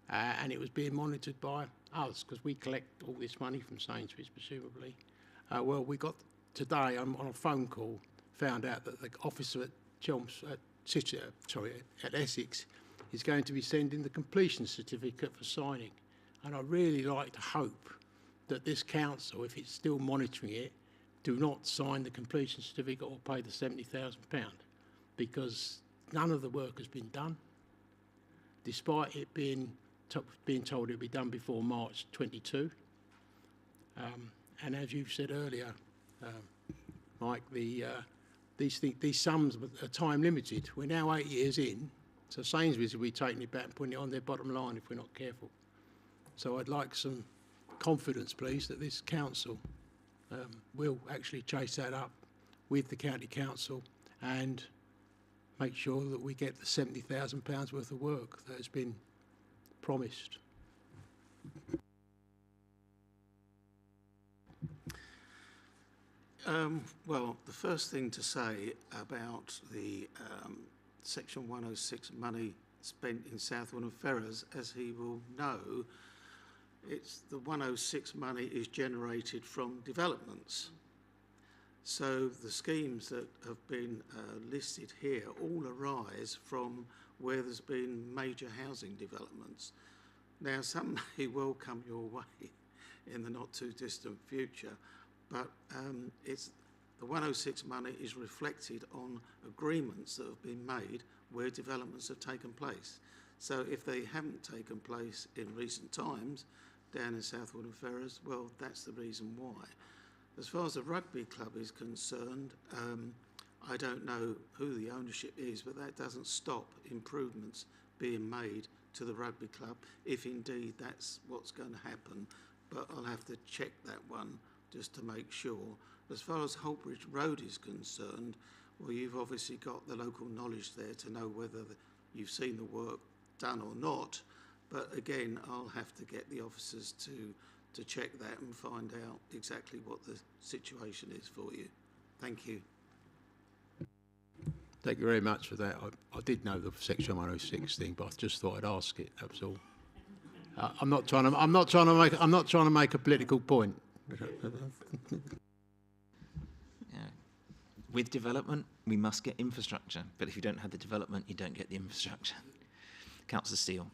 and it was being monitored by us, because we collect all this money from Sainsbury's, presumably. Well, we got today, I'm on a phone call, found out that the officer at Chelmsford, at Essex, is going to be sending the completion certificate for signing. And I really like to hope that this council, if it's still monitoring it, do not sign the completion certificate or pay the £70,000, because none of the work has been done, despite it being told it'll be done before March 22. And as you've said earlier, Mike, these sums are time limited. We're now 8 years in, so Sainsbury's will be taking it back and putting it on their bottom line if we're not careful. So I'd like some confidence, please, that this council will actually chase that up with the county council and make sure that we get the £70,000 worth of work that has been promised. Well, the first thing to say about the Section 106 money spent in Southwood and Ferrers, as he will know, the 106 money is generated from developments. So the schemes that have been listed here all arise from where there's been major housing developments. Now, some may well come your way in the not too distant future, but the 106 money is reflected on agreements that have been made where developments have taken place. So if they haven't taken place in recent times down in Southwood and Ferrers, well, that's the reason why. As far as the rugby club is concerned, I don't know who the ownership is, but that doesn't stop improvements being made to the rugby club, if indeed that's what's going to happen. But I'll have to check that one just to make sure. As far as Holtbridge Road is concerned, well, you've obviously got the local knowledge there to know whether you've seen the work done or not. But again, I'll have to get the officers to check that and find out exactly what the situation is for you. Thank you. Thank you very much for that. I did know the Section 106 thing, but I just thought I'd ask it. That was all. I'm not trying to make a political point. With development, we must get infrastructure, but if you don't have the development, you don't get the infrastructure. Councillor Steele.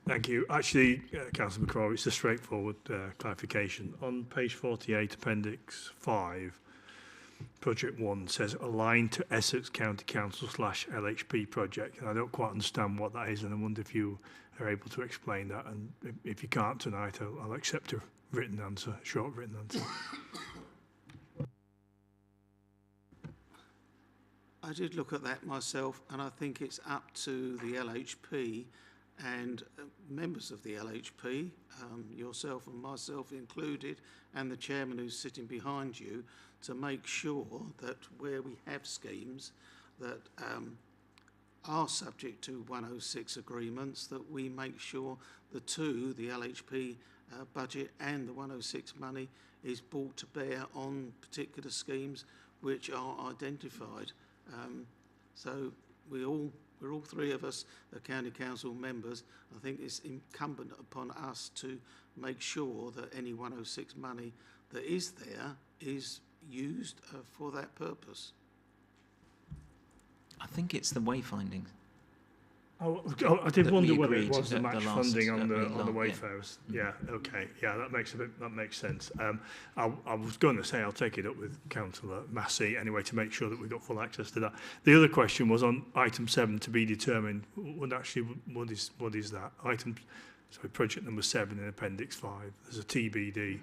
Thank you. Actually, Councillor McCraw, it's a straightforward clarification. On page 48, Appendix 5, Project 1 says aligned to Essex County Council / LHP project. And I don't quite understand what that is, and I wonder if you are able to explain that. And if you can't tonight, I'll accept a written answer, short written answer. I did look at that myself, and I think it's up to the LHP and members of the LHP, yourself and myself included, and the chairman who's sitting behind you, to make sure that where we have schemes that are subject to 106 agreements, that we make sure the LHP budget and the 106 money is brought to bear on particular schemes which are identified. So we're all three of us, the county council members. I think it's incumbent upon us to make sure that any 106 money that is there is used for that purpose. I think it's the wayfinding. I did wonder whether it was the match funding on the yeah. Wayfarers. Yeah, okay. Yeah, that makes sense. I was going to say I'll take it up with Councillor Massey anyway to make sure that we've got full access to that. The other question was on item 7 to be determined. What is that? Project number 7 in Appendix 5. There's a TBD.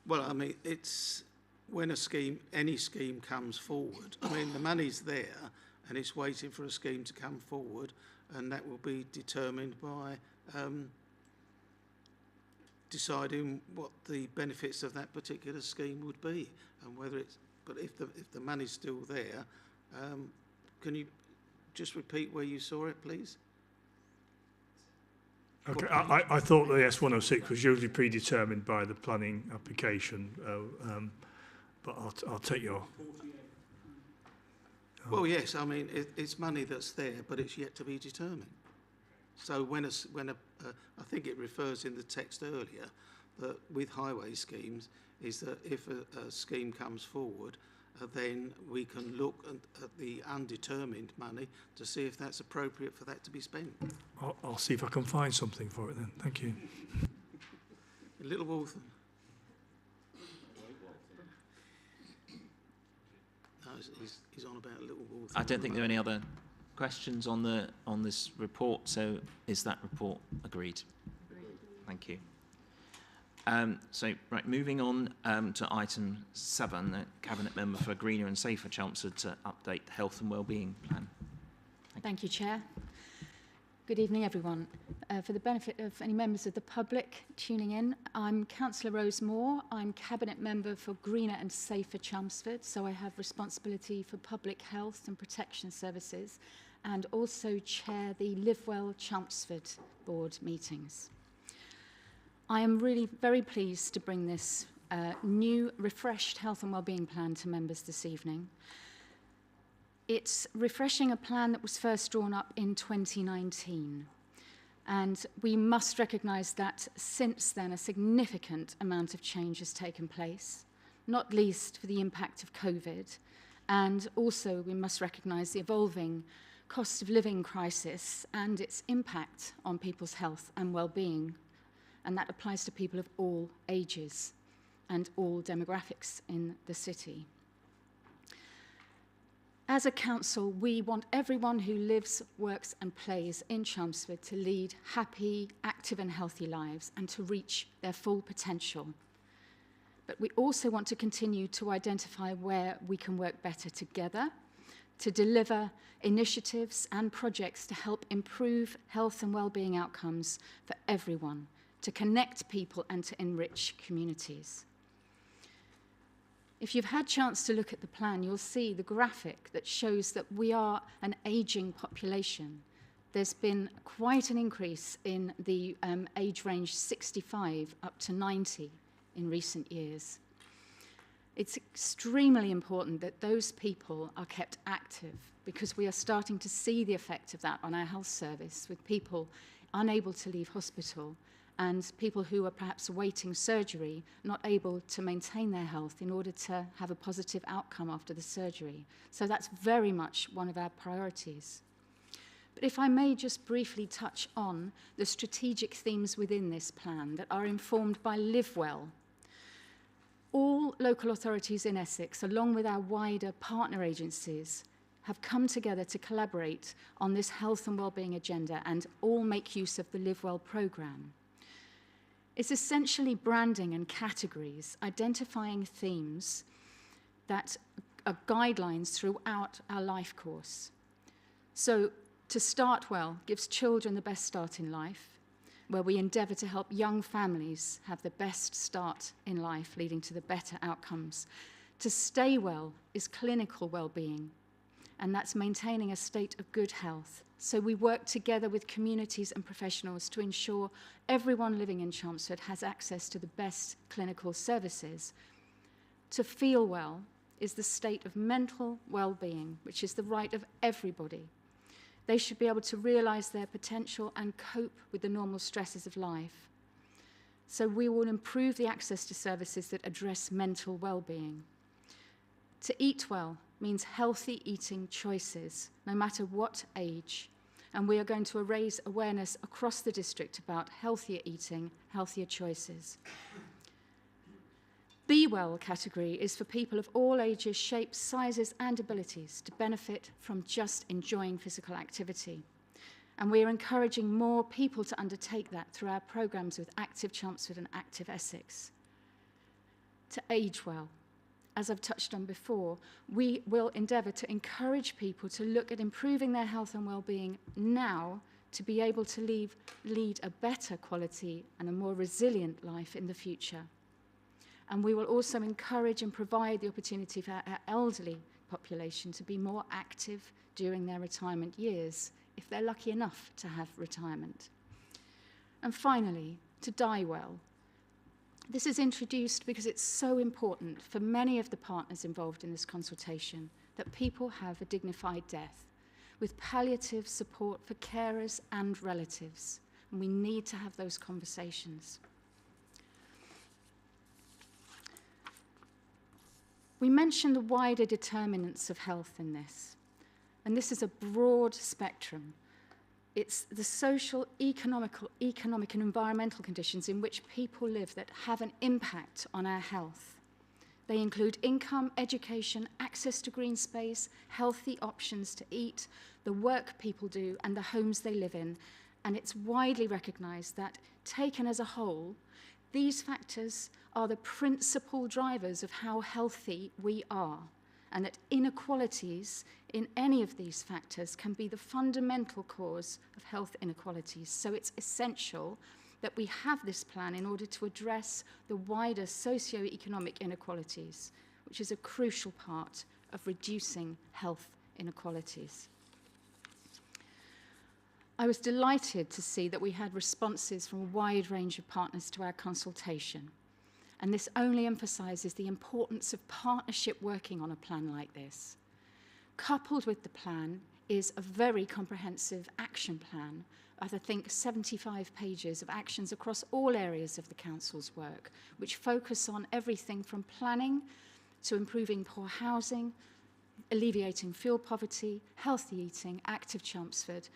Well, I mean, it's when any scheme comes forward. I mean, the money's there, and it's waiting for a scheme to come forward, and that will be determined by deciding what the benefits of that particular scheme would be, and whether it's. But if the money's still there, can you just repeat where you saw it, please? Okay, I thought the S106 was usually predetermined by the planning application, but I'll take your. Well, yes, I mean, it's money that's there, but it's yet to be determined. So I think it refers in the text earlier that with highway schemes is that if a scheme comes forward, then we can look at the undetermined money to see if that's appropriate for that to be spent. I'll see if I can find something for it then. Thank you. Little Waltham. No, he's on about Little Waltham. I don't think there are any other questions on this report, so is that report agreed? Thank you. Right, moving on to item 7, the Cabinet Member for Greener and Safer Chelmsford to update the Health and Wellbeing Plan. Thank you, Chair. Good evening, everyone. For the benefit of any members of the public tuning in, I'm Councillor Rose Moore. I'm Cabinet Member for Greener and Safer Chelmsford, so I have responsibility for public health and protection services, and also chair the Live Well Chelmsford board meetings. I am really very pleased to bring this new, refreshed health and wellbeing plan to members this evening. It's refreshing a plan that was first drawn up in 2019. And we must recognise that since then a significant amount of change has taken place, not least for the impact of COVID. And also we must recognise the evolving cost of living crisis and its impact on people's health and well-being. And that applies to people of all ages and all demographics in the city. As a council, we want everyone who lives, works and plays in Chelmsford to lead happy, active and healthy lives and to reach their full potential. But we also want to continue to identify where we can work better together to deliver initiatives and projects to help improve health and wellbeing outcomes for everyone, to connect people and to enrich communities. If you've had a chance to look at the plan, you'll see the graphic that shows that we are an ageing population. There's been quite an increase in the age range 65 up to 90 in recent years. It's extremely important that those people are kept active because we are starting to see the effect of that on our health service with people unable to leave hospital and people who are perhaps awaiting surgery, not able to maintain their health in order to have a positive outcome after the surgery. So that's very much one of our priorities. But if I may just briefly touch on the strategic themes within this plan that are informed by Live Well. All local authorities in Essex, along with our wider partner agencies, have come together to collaborate on this health and wellbeing agenda and all make use of the Live Well programme. It's essentially branding and categories, identifying themes that are guidelines throughout our life course. So, to start well gives children the best start in life, where we endeavour to help young families have the best start in life, leading to the better outcomes. To stay well is clinical well-being, and that's maintaining a state of good health. So we work together with communities and professionals to ensure everyone living in Chelmsford has access to the best clinical services. To feel well is the state of mental well-being, which is the right of everybody. They should be able to realise their potential and cope with the normal stresses of life. So we will improve the access to services that address mental well-being. To eat well means healthy eating choices, no matter what age. And we are going to raise awareness across the district about healthier eating, healthier choices. Be Well category is for people of all ages, shapes, sizes and abilities to benefit from just enjoying physical activity. And we are encouraging more people to undertake that through our programmes with Active Chelmsford and Active Essex. To age well. As I've touched on before, we will endeavour to encourage people to look at improving their health and well-being now to be able to lead a better quality and a more resilient life in the future. And we will also encourage and provide the opportunity for our elderly population to be more active during their retirement years, if they're lucky enough to have retirement. And finally, to die well. This is introduced because it's so important for many of the partners involved in this consultation that people have a dignified death. with palliative support for carers and relatives. And we need to have those conversations. We mentioned the wider determinants of health in this, and this is a broad spectrum. It's the social, economic and environmental conditions in which people live that have an impact on our health. They include income, education, access to green space, healthy options to eat, the work people do, and the homes they live in. And it's widely recognised that, taken as a whole, these factors are the principal drivers of how healthy we are, and that inequalities in any of these factors can be the fundamental cause of health inequalities. So it's essential that we have this plan in order to address the wider socio-economic inequalities, which is a crucial part of reducing health inequalities. I was delighted to see that we had responses from a wide range of partners to our consultation. And this only emphasises the importance of partnership working on a plan like this. Coupled with the plan is a very comprehensive action plan, I think 75 pages of actions across all areas of the Council's work, which focus on everything from planning to improving poor housing, alleviating fuel poverty, healthy eating, active Chelmsford.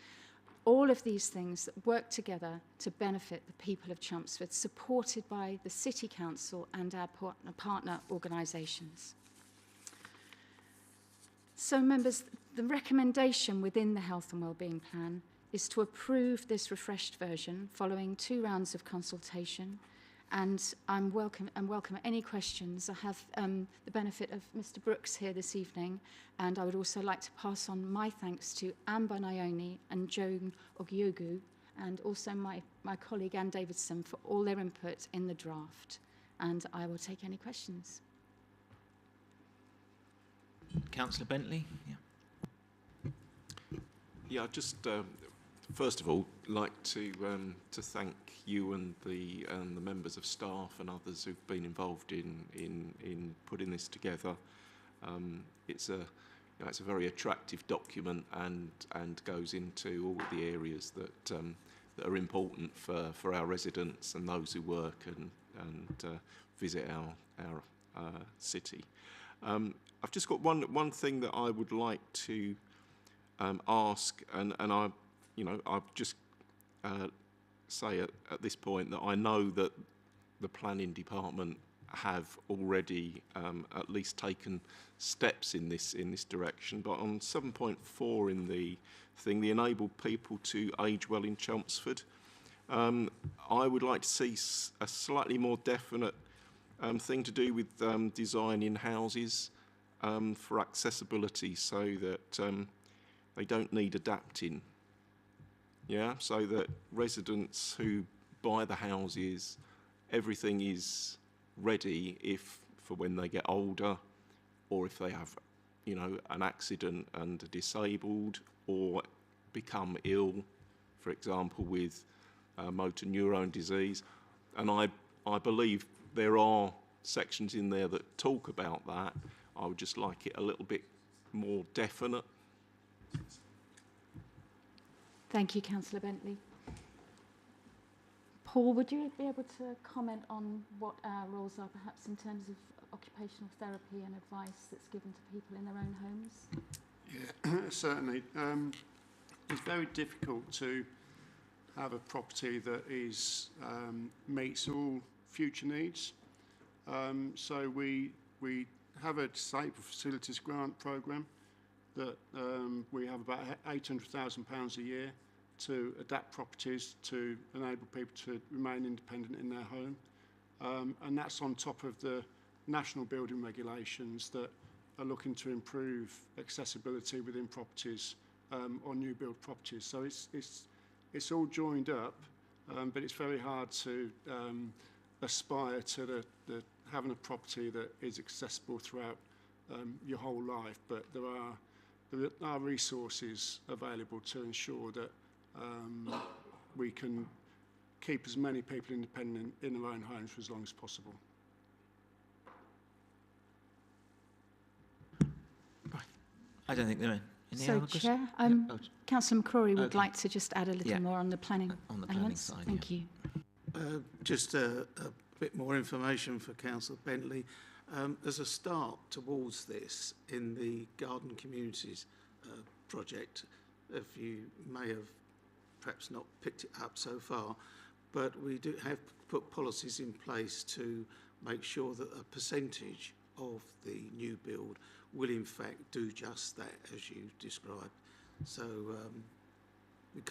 All of these things that work together to benefit the people of Chelmsford, supported by the City Council and our partner organisations. So, members, the recommendation within the Health and Wellbeing Plan is to approve this refreshed version following 2 rounds of consultation. And I'm welcome any questions. I have the benefit of Mr. Brooks here this evening, and I would also like to pass on my thanks to Amber Nyoni and Joan Ogiogu, and also my colleague Anne Davidson for all their input in the draft. And I will take any questions. Councillor Bentley? Yeah, just first of all, like to thank you and the members of staff and others who've been involved in putting this together. It's a very attractive document and goes into all the areas that are important for our residents and those who work and visit our city. I've just got one thing that I would like to ask, and I've just say at this point that I know that the planning department have already at least taken steps in this direction. But on 7.4 in the thing, the enable people to age well in Chelmsford, I would like to see a slightly more definite thing to do with designing houses for accessibility, so that they don't need adapting. Yeah, so that residents who buy the houses, everything is ready for when they get older, or if they have, an accident and are disabled, or become ill, for example, with motor neurone disease. And I believe there are sections in there that talk about that. I would just like it a little bit more definite. Thank you, Councillor Bentley. Paul, would you be able to comment on what our roles are, perhaps in terms of occupational therapy and advice that's given to people in their own homes? Yeah, certainly. It's very difficult to have a property that is meets all future needs. So we have a disabled facilities grant programme that we have about £800,000 a year to adapt properties to enable people to remain independent in their home. And that's on top of the national building regulations that are looking to improve accessibility within properties or new build properties. So it's all joined up, but it's very hard to aspire to the having a property that is accessible throughout your whole life. But there are resources available to ensure that we can keep as many people independent in their own homes for as long as possible. I don't think there are So, Chair, Councillor McCrory would like to just add a little more on the planning elements. Side, Thank you. Just a bit more information for Councillor Bentley. As a start towards this in the Garden Communities project, if you may have perhaps not picked it up so far, but we do have put policies in place to make sure that a percentage of the new build will in fact do just that as you described. So we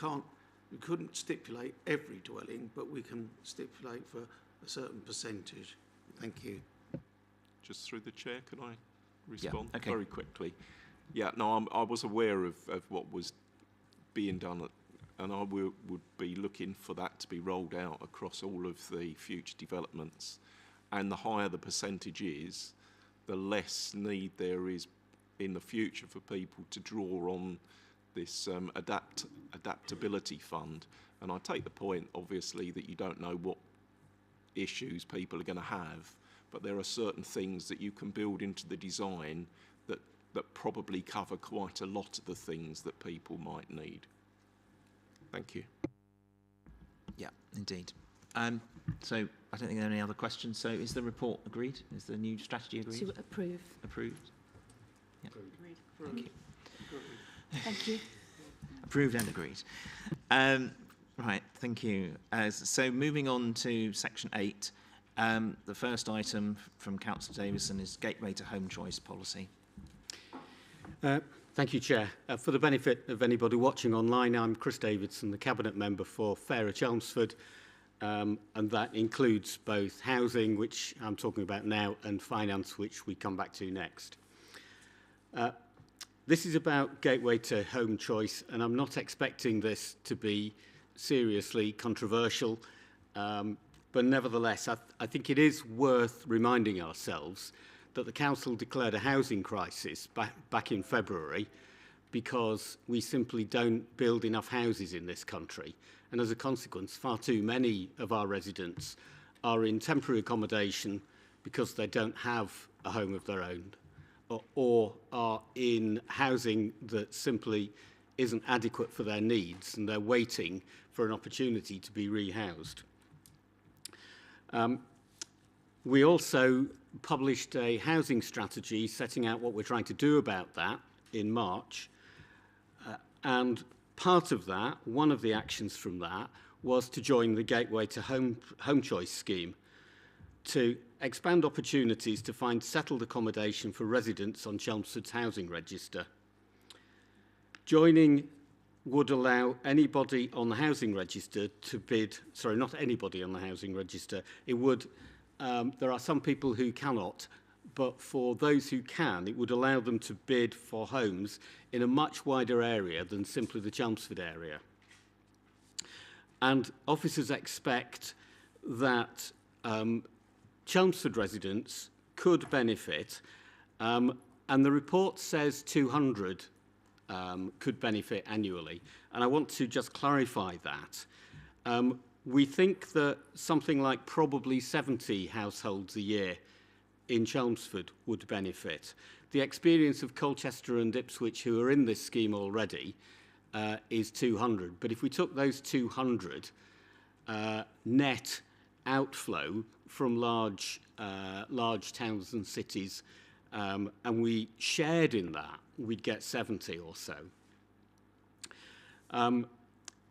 couldn't stipulate every dwelling, but we can stipulate for a certain percentage. Thank you. Just through the chair, could I respond okay. very quickly? Yeah, no, I was aware of what was being done, and I would be looking for that to be rolled out across all of the future developments. And the higher the percentage is, the less need there is in the future for people to draw on this adaptability fund. And I take the point, obviously, that you don't know what issues people are going to have, but there are certain things that you can build into the design that probably cover quite a lot of the things that people might need. Thank you. Yeah, indeed. So I don't think there are any other questions. So is the report agreed? Is the new strategy agreed? To approve. Approved? Yeah. Agreed. Thank you. Thank you. Approved and agreed. Right, thank you. So moving on to section 8, the first item from Councillor Davison is gateway to home choice policy. Thank you, Chair. For the benefit of anybody watching online, I'm Chris Davidson, the Cabinet Member for Fairer Chelmsford, and that includes both housing, which I'm talking about now, and finance, which we come back to next. This is about gateway to home choice, and I'm not expecting this to be seriously controversial, but nevertheless, I think it is worth reminding ourselves that the Council declared a housing crisis back in February because we simply don't build enough houses in this country. And as a consequence, far too many of our residents are in temporary accommodation because they don't have a home of their own, or are in housing that simply isn't adequate for their needs, and they're waiting for an opportunity to be rehoused. We also published a housing strategy setting out what we're trying to do about that in March. And part of that, one of the actions from that, was to join the Gateway to Home Choice scheme to expand opportunities to find settled accommodation for residents on Chelmsford's housing register. Joining would allow anybody on the housing register to bid, sorry, not anybody on the housing register, it would, there are some people who cannot, but for those who can, it would allow them to bid for homes in a much wider area than simply the Chelmsford area. And officers expect that Chelmsford residents could benefit, and the report says 200 could benefit annually. And I want to just clarify that. We think that something like probably 70 households a year in Chelmsford would benefit. The experience of Colchester and Ipswich, who are in this scheme already, is 200. But if we took those 200 net outflow from large towns and cities, and we shared in that, we'd get 70 or so.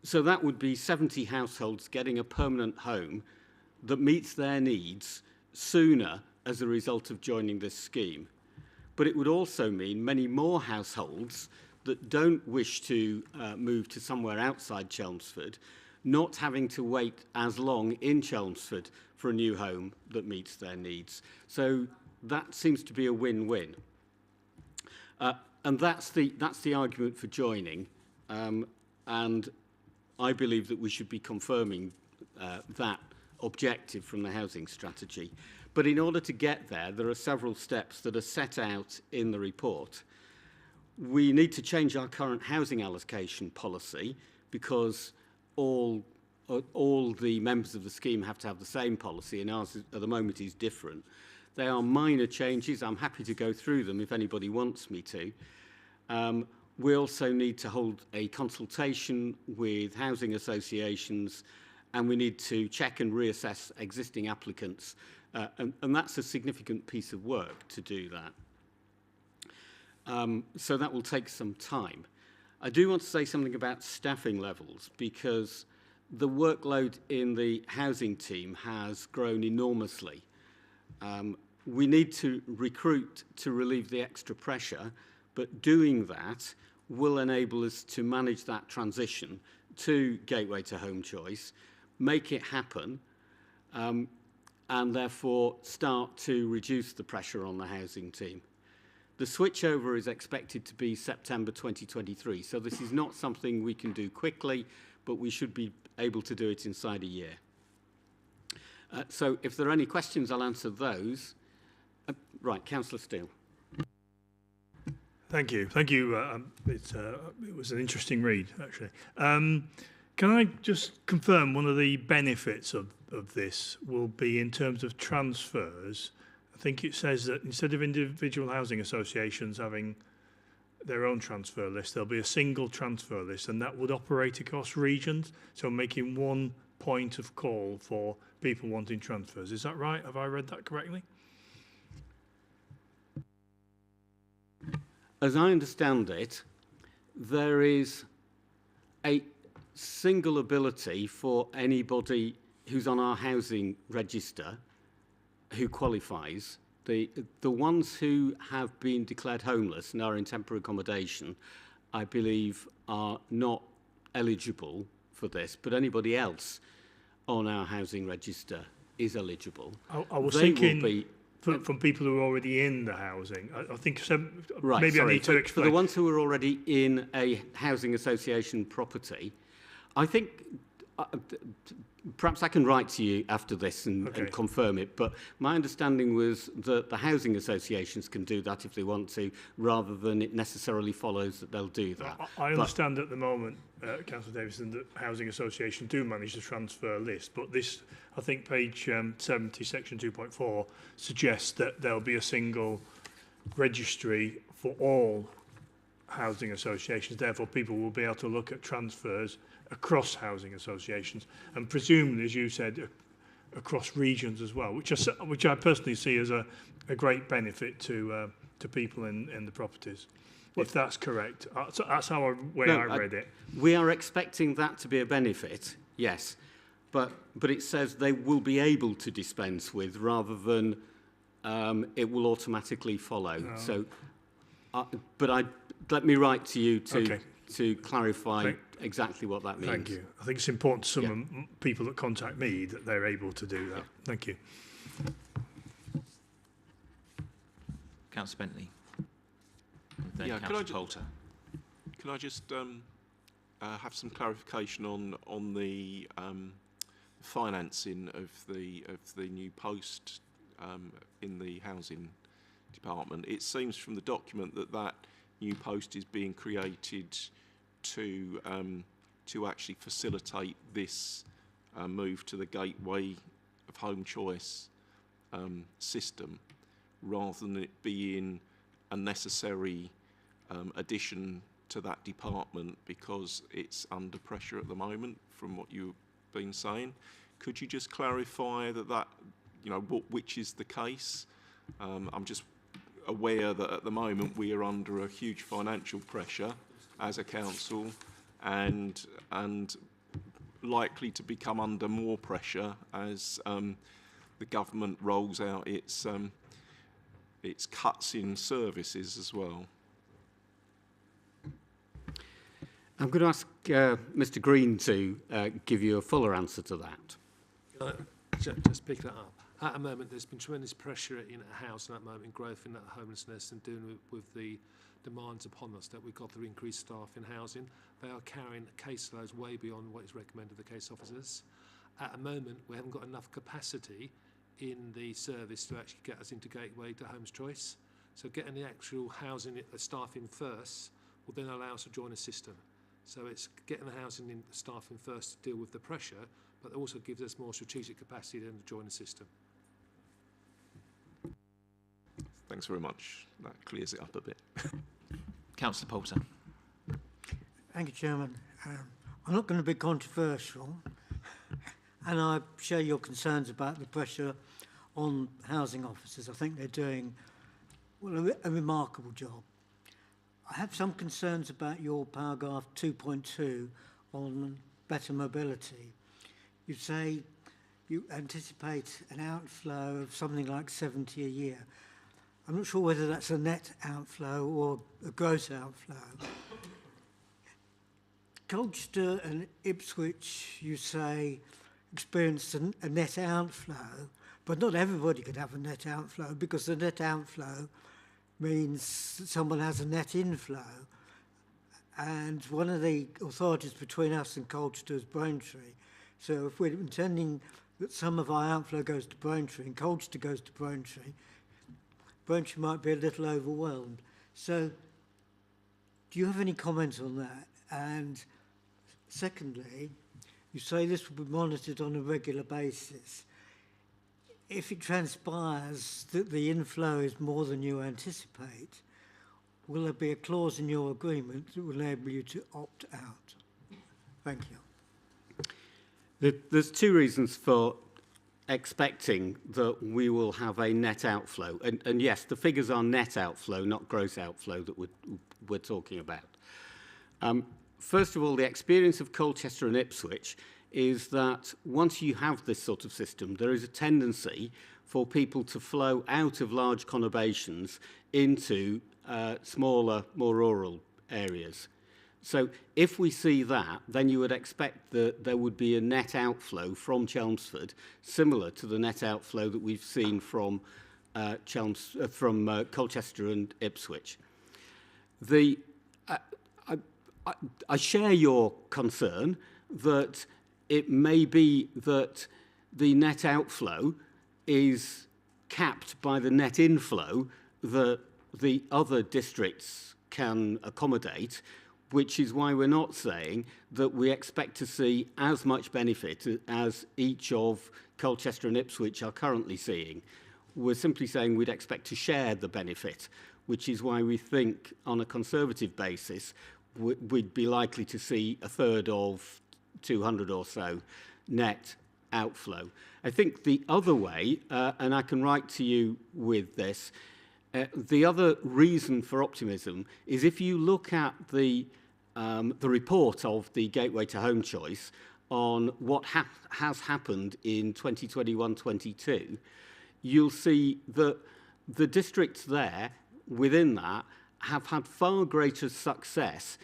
So that would be 70 households getting a permanent home that meets their needs sooner as a result of joining this scheme. But it would also mean many more households that don't wish to move to somewhere outside Chelmsford, not having to wait as long in Chelmsford for a new home that meets their needs. So that seems to be a win-win. And that's the argument for joining. And I believe that we should be confirming that objective from the housing strategy. But in order to get there, there are several steps that are set out in the report. We need to change our current housing allocation policy because all the members of the scheme have to have the same policy, and ours at the moment is different. They are minor changes. I'm happy to go through them if anybody wants me to. We also need to hold a consultation with housing associations, and we need to check and reassess existing applicants. And that's a significant piece of work to do that. So that will take some time. I do want to say something about staffing levels, because the workload in the housing team has grown enormously. We need to recruit to relieve the extra pressure, but doing that will enable us to manage that transition to Gateway to Home Choice, make it happen, and therefore start to reduce the pressure on the housing team. The switchover is expected to be September 2023, so this is not something we can do quickly, but we should be able to do it inside a year. So if there are any questions, I'll answer those. Right, Councillor Steele. Thank you. Thank you. It was an interesting read, actually. Can I just confirm one of the benefits of this will be in terms of transfers? I think it says that instead of individual housing associations having their own transfer list, there'll be a single transfer list, and that would operate across regions, so making one point of call for people wanting transfers. Is that right? Have I read that correctly? As I understand it, there is a single ability for anybody who's on our housing register who qualifies. The ones who have been declared homeless and are in temporary accommodation, I believe, are not eligible for this, but anybody else on our housing register is eligible. I was thinking from people who are already in the housing. I think right, maybe sorry, I need to explain. For the ones who are already in a housing association property, I think perhaps I can write to you after this and confirm it, but my understanding was that the housing associations can do that if they want to, rather than it necessarily follows that they'll do that. I understand at the moment, Councillor Davison, that housing associations do manage the transfer list, but this, I think page 70, section 2.4, suggests that there'll be a single registry for all housing associations. Therefore, people will be able to look at transfers across housing associations, and presumably, as you said, across regions as well, which I personally see as a great benefit to people in the properties. If that's correct, so that's how I read it. We are expecting that to be a benefit, yes, but it says they will be able to dispense with, rather than it will automatically follow. No. So, let me write to you to clarify exactly what that means. Thank you. I think it's important to some people that contact me that they're able to do that. Yeah. Thank you. Councillor Bentley. Yeah, can I just have some clarification on the financing of the new post in the housing department? It seems from the document that new post is being created to actually facilitate this move to the Gateway of Home Choice system, rather than it being a necessary addition to that department because it's under pressure at the moment, from what you've been saying. Could you just clarify that which is the case? I'm just aware that at the moment we are under a huge financial pressure as a council, and likely to become under more pressure as the government rolls out its cuts in services as well. I'm going to ask Mr. Green to give you a fuller answer to that. Just pick that up. At the moment, there's been tremendous pressure in housing at the moment, in growth in that homelessness, and dealing with the demands upon us that we've got to increase staff in housing. They are carrying caseloads way beyond what is recommended the case officers. At the moment, we haven't got enough capacity in the service to actually get us into Gateway to Home's Choice. So getting the actual housing staff in first will then allow us to join a system. So it's getting the housing in staff in first to deal with the pressure, but it also gives us more strategic capacity then to join the system. Thanks very much. That clears it up a bit. Councillor Poulter. Thank you, Chairman. I'm not going to be controversial, and I share your concerns about the pressure on housing officers. I think they're doing a remarkable job. I have some concerns about your paragraph 2.2 on better mobility. You say you anticipate an outflow of something like 70 a year. I'm not sure whether that's a net outflow or a gross outflow. Colchester and Ipswich, you say, experienced a net outflow, but not everybody could have a net outflow, because the net outflow means that someone has a net inflow. And one of the authorities between us and Colchester is Braintree. So if we're intending that some of our outflow goes to Braintree and Colchester goes to Braintree, Braintree might be a little overwhelmed. So do you have any comments on that? And secondly, you say this will be monitored on a regular basis. If it transpires that the inflow is more than you anticipate, will there be a clause in your agreement that will enable you to opt out? Thank you. There's two reasons for expecting that we will have a net outflow. And yes, the figures are net outflow, not gross outflow that we're talking about. First of all, the experience of Colchester and Ipswich is that once you have this sort of system, there is a tendency for people to flow out of large conurbations into smaller, more rural areas. So if we see that, then you would expect that there would be a net outflow from Chelmsford, similar to the net outflow that we've seen from Colchester and Ipswich. I share your concern that it may be that the net outflow is capped by the net inflow that the other districts can accommodate, which is why we're not saying that we expect to see as much benefit as each of Colchester and Ipswich are currently seeing. We're simply saying we'd expect to share the benefit, which is why we think on a conservative basis we'd be likely to see a third of 200 or so net outflow. I think the other way, and I can write to you with this, the other reason for optimism is if you look at the report of the Gateway to Home Choice on what has happened in 2021-22, you'll see that the districts there within that have had far greater success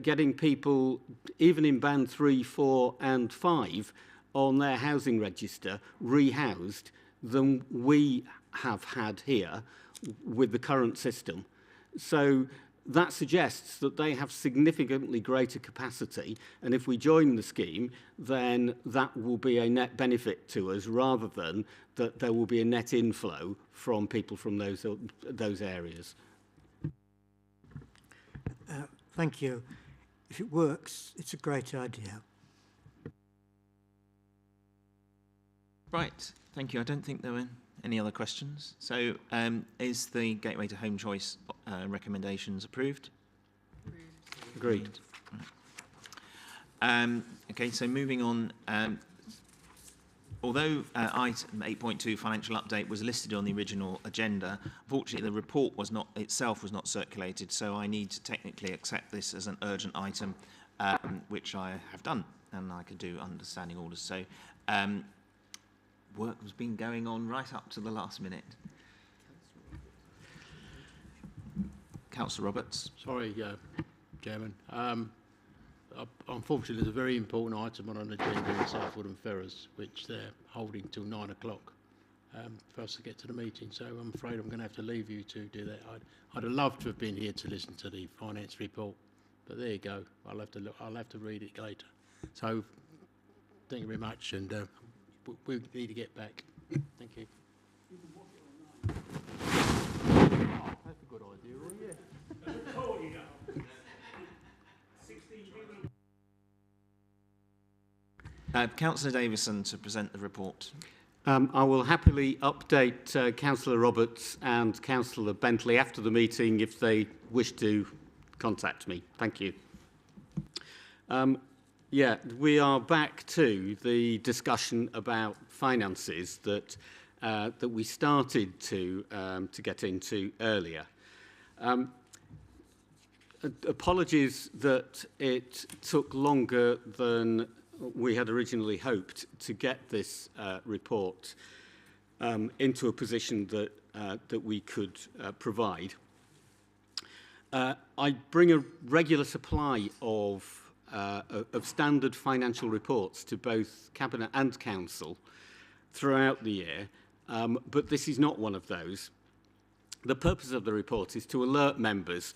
getting people, even in band 3, 4 and 5, on their housing register rehoused than we have had here with the current system. So that suggests that they have significantly greater capacity, and if we join the scheme, then that will be a net benefit to us rather than that there will be a net inflow from people from those areas. Thank you. If it works, it's a great idea. Right, thank you. I don't think there were any other questions. So is the Gateway to Home Choice recommendations approved? Agreed. Right. Okay, so moving on. Although item 8.2 financial update was listed on the original agenda, unfortunately the report itself was not circulated, so I need to technically accept this as an urgent item, which I have done, and I could do under standing orders. So work has been going on right up to the last minute. Councillor Roberts. Sorry, Chairman. Unfortunately, there's a very important item on an agenda in Southwood and Ferrers, which they're holding till 9 o'clock for us to get to the meeting. So I'm afraid I'm going to have to leave you to do that. I'd have loved to have been here to listen to the finance report, but there you go. I'll have to look. I'll have to read it later. So thank you very much, and we need to get back. Thank you. Oh, that's a good idea, Roy. Yeah. Councillor Davison to present the report. I will happily update Councillor Roberts and Councillor Bentley after the meeting if they wish to contact me. Thank you. Yeah, we are back to the discussion about finances that we started to get into earlier. Apologies that it took longer than we had originally hoped to get this report into a position that we could provide. I bring a regular supply of standard financial reports to both Cabinet and Council throughout the year, but this is not one of those. The purpose of the report is to alert members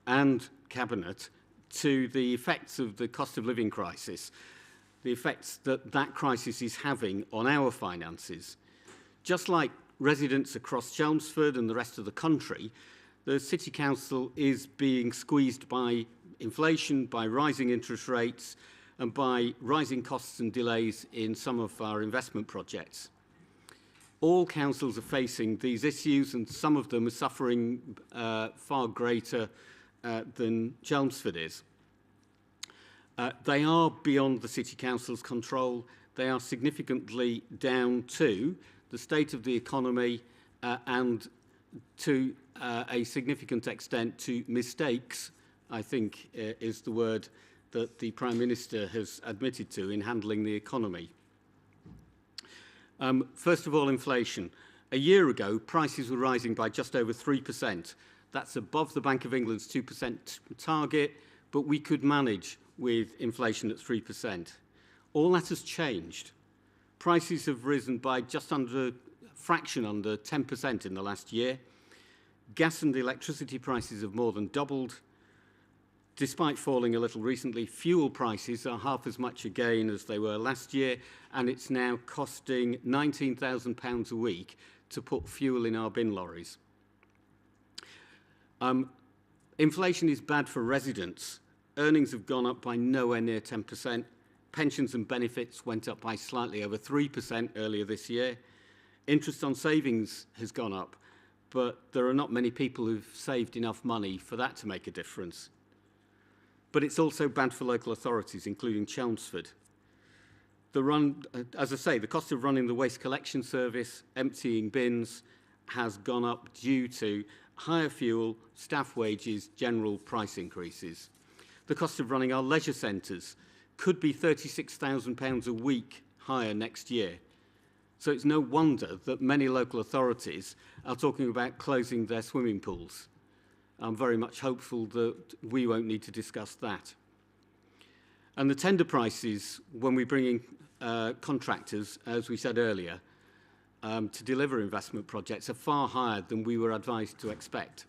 and Cabinet to the effects of the cost of living crisis, the effects that that crisis is having on our finances. Just like residents across Chelmsford and the rest of the country, the City Council is being squeezed by inflation, by rising interest rates, and by rising costs and delays in some of our investment projects. All councils are facing these issues, and some of them are suffering far greater than Chelmsford is. They are beyond the City Council's control. They are significantly down to the state of the economy and to a significant extent to mistakes, I think is the word that the Prime Minister has admitted to in handling the economy. First of all, inflation. A year ago, prices were rising by just over 3%. That's above the Bank of England's 2% target, but we could manage with inflation at 3%. All that has changed. Prices have risen by just under a fraction under 10% in the last year. Gas and electricity prices have more than doubled. Despite falling a little recently, fuel prices are half as much again as they were last year, and it's now costing £19,000 a week to put fuel in our bin lorries. Inflation is bad for residents. Earnings have gone up by nowhere near 10%. Pensions and benefits went up by slightly over 3% earlier this year. Interest on savings has gone up, but there are not many people who've saved enough money for that to make a difference. But it's also bad for local authorities, including Chelmsford. As I say, the cost of running the waste collection service, emptying bins, has gone up due to higher fuel, staff wages, general price increases. The cost of running our leisure centres could be £36,000 a week higher next year. So it's no wonder that many local authorities are talking about closing their swimming pools. I'm very much hopeful that we won't need to discuss that. And the tender prices, when we bring in contractors, as we said earlier, to deliver investment projects are far higher than we were advised to expect.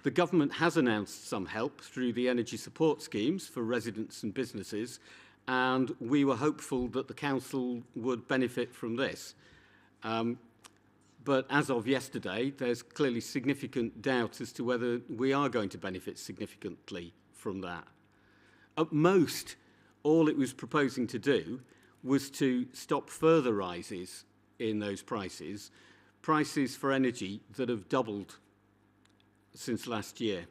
The government has announced some help through the energy support schemes for residents and businesses, and we were hopeful that the council would benefit from this. But as of yesterday, there's clearly significant doubt as to whether we are going to benefit significantly from that. At most, all it was proposing to do was to stop further rises in those prices for energy that have doubled since last year.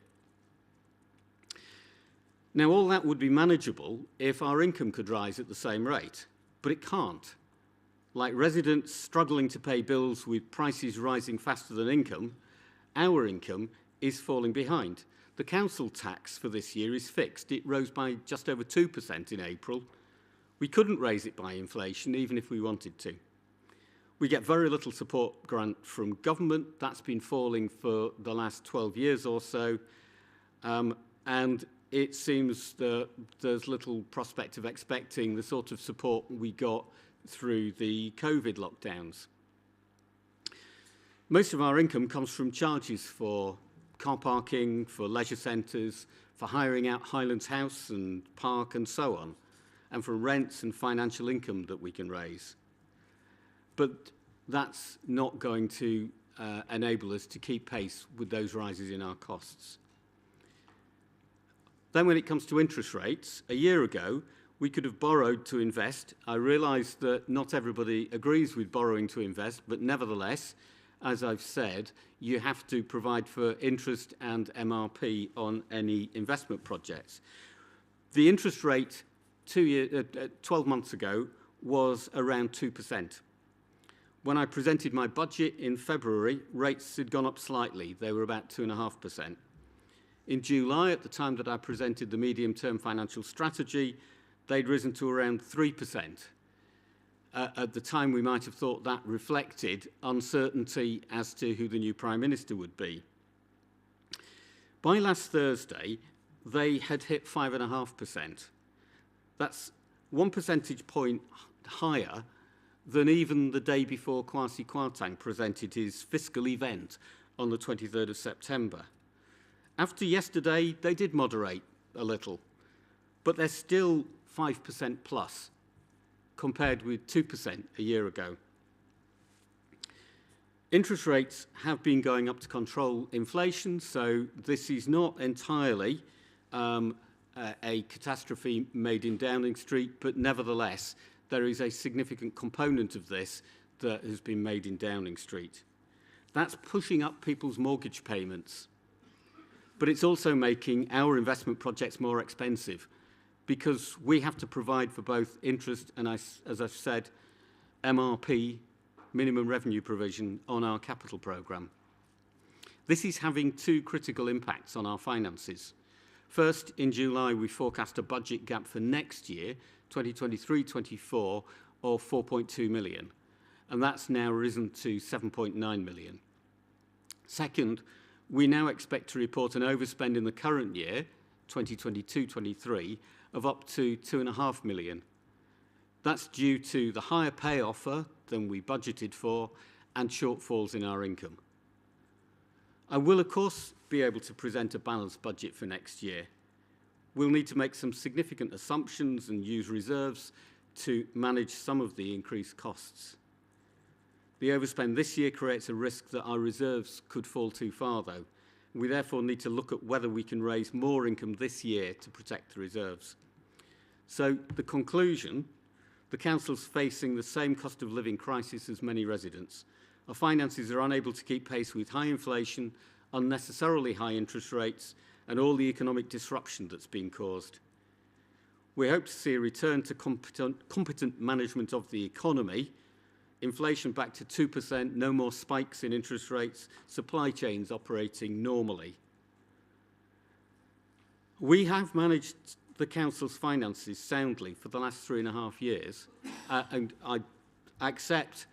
Now, all that would be manageable if our income could rise at the same rate, but it can't. Like residents struggling to pay bills with prices rising faster than income, our income is falling behind. The council tax for this year is fixed. It rose by just over 2% in April. We couldn't raise it by inflation, even if we wanted to. We get very little support grant from government. That's been falling for the last 12 years or so. And it seems that there's little prospect of expecting the sort of support we got through the COVID lockdowns. Most of our income comes from charges for car parking, for leisure centres, for hiring out Highlands House and Park and so on, and for rents and financial income that we can raise. But that's not going to enable us to keep pace with those rises in our costs. Then when it comes to interest rates, a year ago, we could have borrowed to invest. I realise that not everybody agrees with borrowing to invest, but nevertheless, as I've said, you have to provide for interest and MRP on any investment projects. The interest rate 12 months ago was around 2%. When I presented my budget in February, rates had gone up slightly. They were about 2.5%. In July, at the time that I presented the medium-term financial strategy, they'd risen to around 3%. At the time, we might have thought that reflected uncertainty as to who the new Prime Minister would be. By last Thursday, they had hit 5.5%. That's 1 percentage point higher than even the day before Kwasi Kwarteng presented his fiscal event on the 23rd of September. After yesterday, they did moderate a little, but they're still 5% plus, compared with 2% a year ago. Interest rates have been going up to control inflation, so this is not entirely a catastrophe made in Downing Street, but nevertheless, there is a significant component of this that has been made in Downing Street. That's pushing up people's mortgage payments, but it's also making our investment projects more expensive because we have to provide for both interest and, as I've said, MRP, minimum revenue provision, on our capital programme. This is having two critical impacts on our finances. First, in July, we forecast a budget gap for next year, 2023-24, of 4.2 million, and that's now risen to 7.9 million. Second, we now expect to report an overspend in the current year, 2022-23, of up to 2.5 million. That's due to the higher pay offer than we budgeted for and shortfalls in our income. I will, of course, be able to present a balanced budget for next year. We'll need to make some significant assumptions and use reserves to manage some of the increased costs. The overspend this year creates a risk that our reserves could fall too far, though. We therefore need to look at whether we can raise more income this year to protect the reserves. So the conclusion, the Council's facing the same cost of living crisis as many residents. Our finances are unable to keep pace with high inflation, unnecessarily high interest rates, and all the economic disruption that's been caused. We hope to see a return to competent management of the economy, inflation back to 2%, no more spikes in interest rates, supply chains operating normally. We have managed the Council's finances soundly for the last 3.5 years, and I accept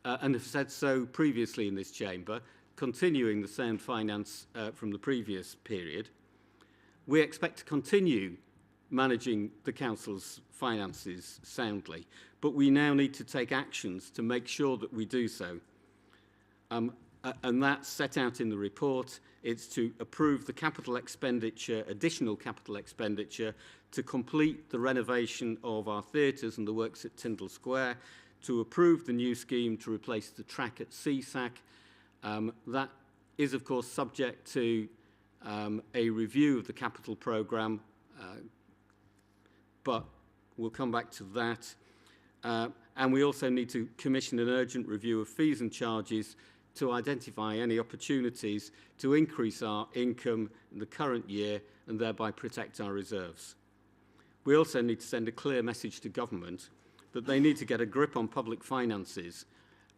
and have said so previously in this chamber, continuing the sound finance from the previous period. We expect to continue managing the Council's finances soundly, but we now need to take actions to make sure that we do so. And that's set out in the report. It's to approve the capital expenditure, additional capital expenditure, to complete the renovation of our theatres and the works at Tyndall Square, to approve the new scheme to replace the track at CSAC. That is, of course, subject to a review of the capital programme, but we'll come back to that. And we also need to commission an urgent review of fees and charges to identify any opportunities to increase our income in the current year and thereby protect our reserves. We also need to send a clear message to government that they need to get a grip on public finances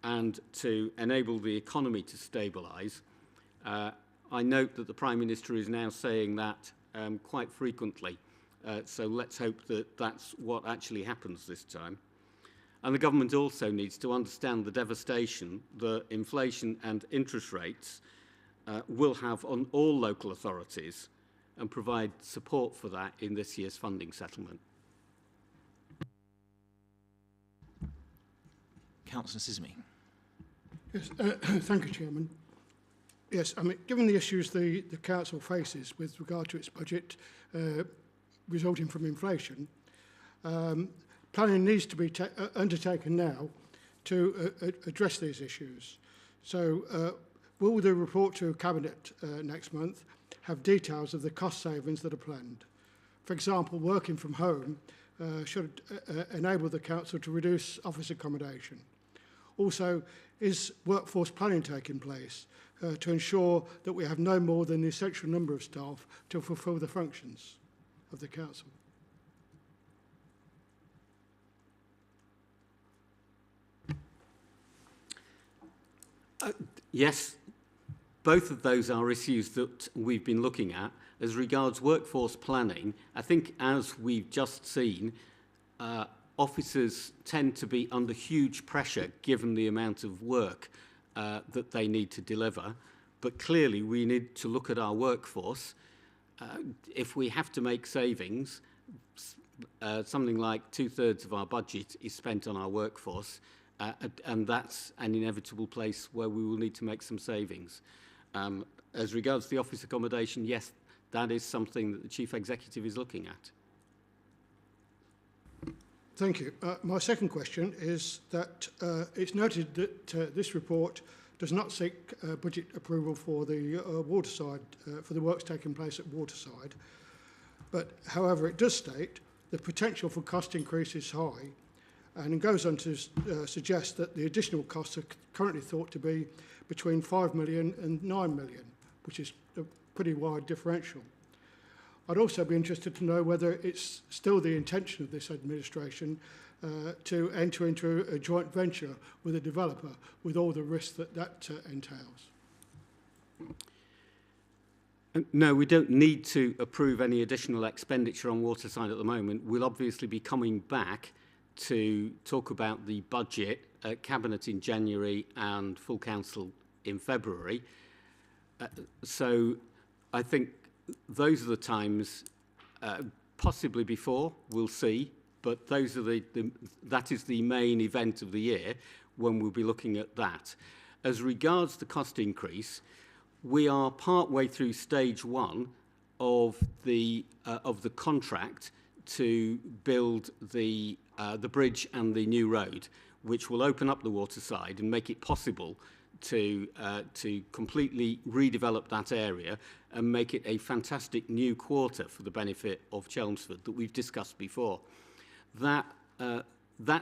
and to enable the economy to stabilise. I note that the Prime Minister is now saying that quite frequently, so let's hope that that's what actually happens this time. And the government also needs to understand the devastation that inflation and interest rates will have on all local authorities and provide support for that in this year's funding settlement. Councillor Sismy. Yes, thank you, Chairman. Yes, I mean, given the issues the Council faces with regard to its budget resulting from inflation, planning needs to be undertaken now to address these issues. So will the report to Cabinet next month have details of the cost savings that are planned? For example, working from home should enable the Council to reduce office accommodation. Also, is workforce planning taking place to ensure that we have no more than the essential number of staff to fulfil the functions of the Council? Yes, both of those are issues that we've been looking at. As regards workforce planning, I think as we've just seen, officers tend to be under huge pressure given the amount of work that they need to deliver. But clearly we need to look at our workforce. If we have to make savings, something like 2/3 of our budget is spent on our workforce, and that's an inevitable place where we will need to make some savings. As regards the office accommodation, yes, that is something that the Chief Executive is looking at. Thank you. My second question is that it's noted that this report does not seek budget approval for the waterside, for the works taking place at Waterside. But however, it does state the potential for cost increase is high, and it goes on to suggest that the additional costs are currently thought to be between 5 million and 9 million, which is a pretty wide differential. I'd also be interested to know whether it's still the intention of this administration to enter into a joint venture with a developer with all the risks that entails. No, we don't need to approve any additional expenditure on Waterside at the moment. We'll obviously be coming back to talk about the budget at Cabinet in January and full council in February. So I think those are the times, possibly before, we'll see, but those are that is the main event of the year when we'll be looking at that. As regards the cost increase, we are part way through stage 1 of the contract to build the bridge and the new road, which will open up the waterside and make it possible to completely redevelop that area and make it a fantastic new quarter for the benefit of Chelmsford that we've discussed before. That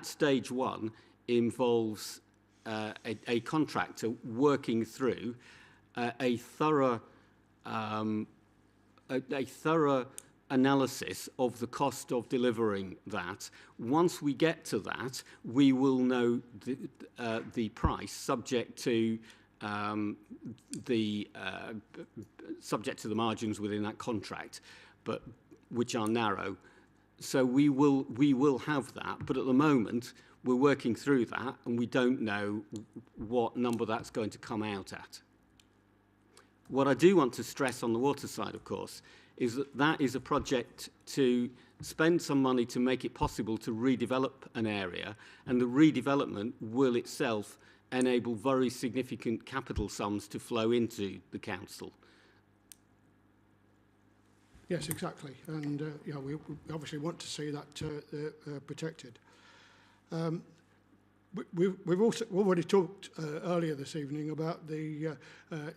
stage 1 involves a contractor working through a thorough analysis of the cost of delivering that. Once we get to that, we will know the price subject to the margins within that contract, but which are narrow. So we will have that, but at the moment we're working through that, and we don't know what number that's going to come out at. What I do want to stress on the waterside, of course, is that is a project to spend some money to make it possible to redevelop an area, and the redevelopment will itself enable very significant capital sums to flow into the council. Yes, exactly, and we obviously want to see that protected. We've also already talked earlier this evening about the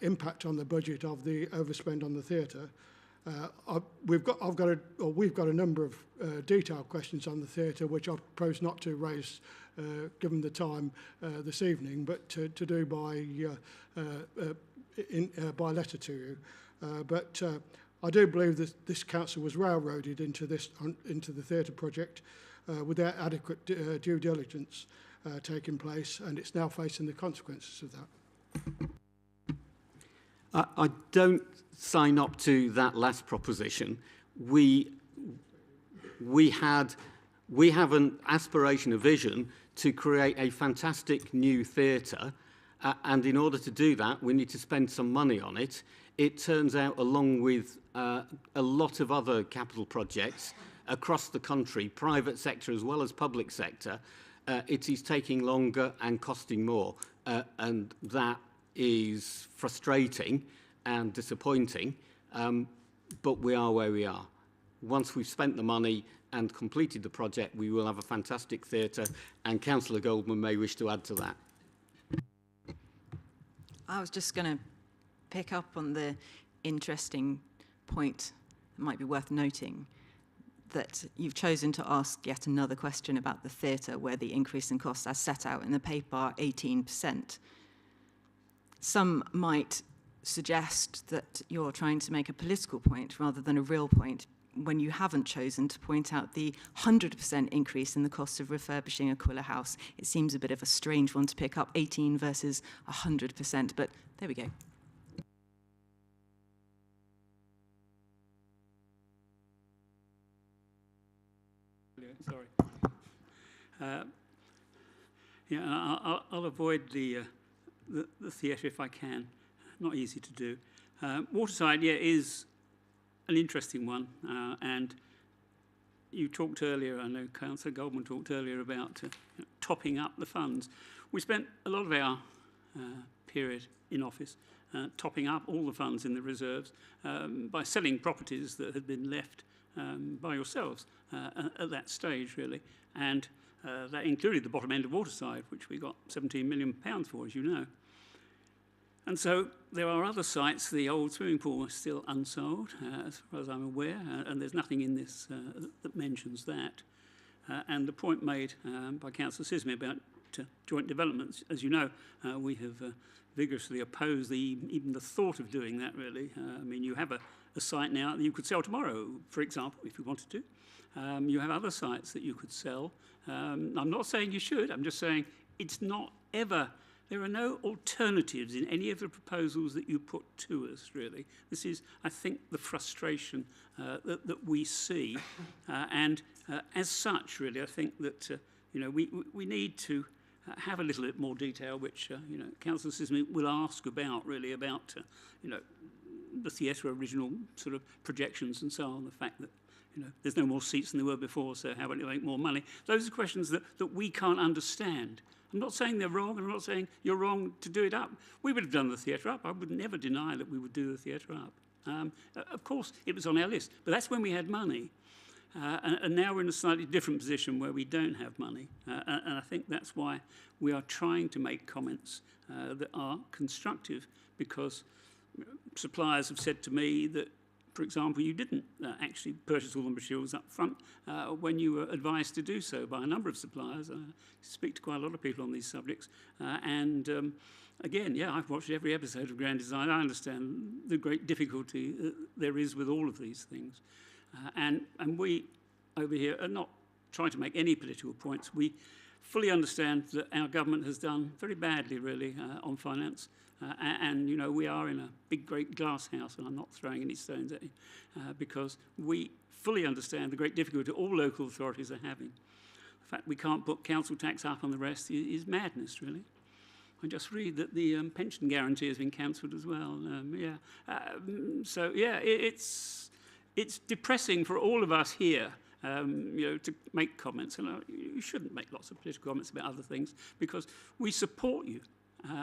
impact on the budget of the overspend on the theatre. We've got a number of detailed questions on the theatre, which I propose not to raise given the time this evening, but to do by letter to you. But I do believe that this council was railroaded into the theatre project without adequate due diligence taking place, and it's now facing the consequences of that. I don't sign up to that last proposition. We have an aspiration, a vision to create a fantastic new theatre, and in order to do that, we need to spend some money on it. It turns out, along with a lot of other capital projects across the country, private sector as well as public sector, it is taking longer and costing more, and that is frustrating and disappointing, but we are where we are. Once we've spent the money and completed the project, we will have a fantastic theatre, and Councillor Goldman may wish to add to that. I was just going to pick up on the interesting point that might be worth noting, that you've chosen to ask yet another question about the theatre, where the increase in costs as set out in the paper are 18%. Some might suggest that you're trying to make a political point rather than a real point when you haven't chosen to point out the 100% increase in the cost of refurbishing a Quiller house. It seems a bit of a strange one to pick up, 18 versus 100%, but there we go. Sorry. I'll avoid the theatre if I can. Not easy to do. Waterside, is an interesting one, and you talked earlier, I know Councillor Goldman talked earlier about topping up the funds. We spent a lot of our period in office topping up all the funds in the reserves by selling properties that had been left by yourselves at that stage, really. And that included the bottom end of Waterside, which we got £17 million for, as you know. And so there are other sites. The old swimming pool is still unsold, as far as I'm aware, and there's nothing in this that mentions that. And the point made by Councillor Sismy about joint developments, as you know, we have vigorously opposed even the thought of doing that, really. I mean, you have a site now that you could sell tomorrow, for example, if you wanted to. You have other sites that you could sell. I'm not saying you should. I'm just saying it's not ever... There are no alternatives in any of the proposals that you put to us, really. This is, I think, the frustration that we see. And as such, really, I think that, we need to have a little bit more detail, which, Councillor Sismy will ask about, really, about, the theatre original sort of projections and so on, the fact that, there's no more seats than there were before, so how will it make more money? Those are questions that we can't understand. I'm not saying they're wrong. I'm not saying you're wrong to do it up. We would have done the theatre up. I would never deny that we would do the theatre up. Of course, it was on our list, but that's when we had money. And now we're in a slightly different position where we don't have money. And I think that's why we are trying to make comments that are constructive, because suppliers have said to me that, for example, you didn't actually purchase all the materials up front when you were advised to do so by a number of suppliers. I speak to quite a lot of people on these subjects. Again, I've watched every episode of Grand Design. I understand the great difficulty there is with all of these things. And we, over here, are not trying to make any political points. We fully understand that our government has done very badly, really, on finance. And we are in a big, great glass house, and I'm not throwing any stones at you, because we fully understand the great difficulty all local authorities are having. The fact we can't put council tax up on the rest is madness, really. I just read that the pension guarantee has been cancelled as well. It's depressing for all of us here, to make comments. And you shouldn't make lots of political comments about other things, because we support you.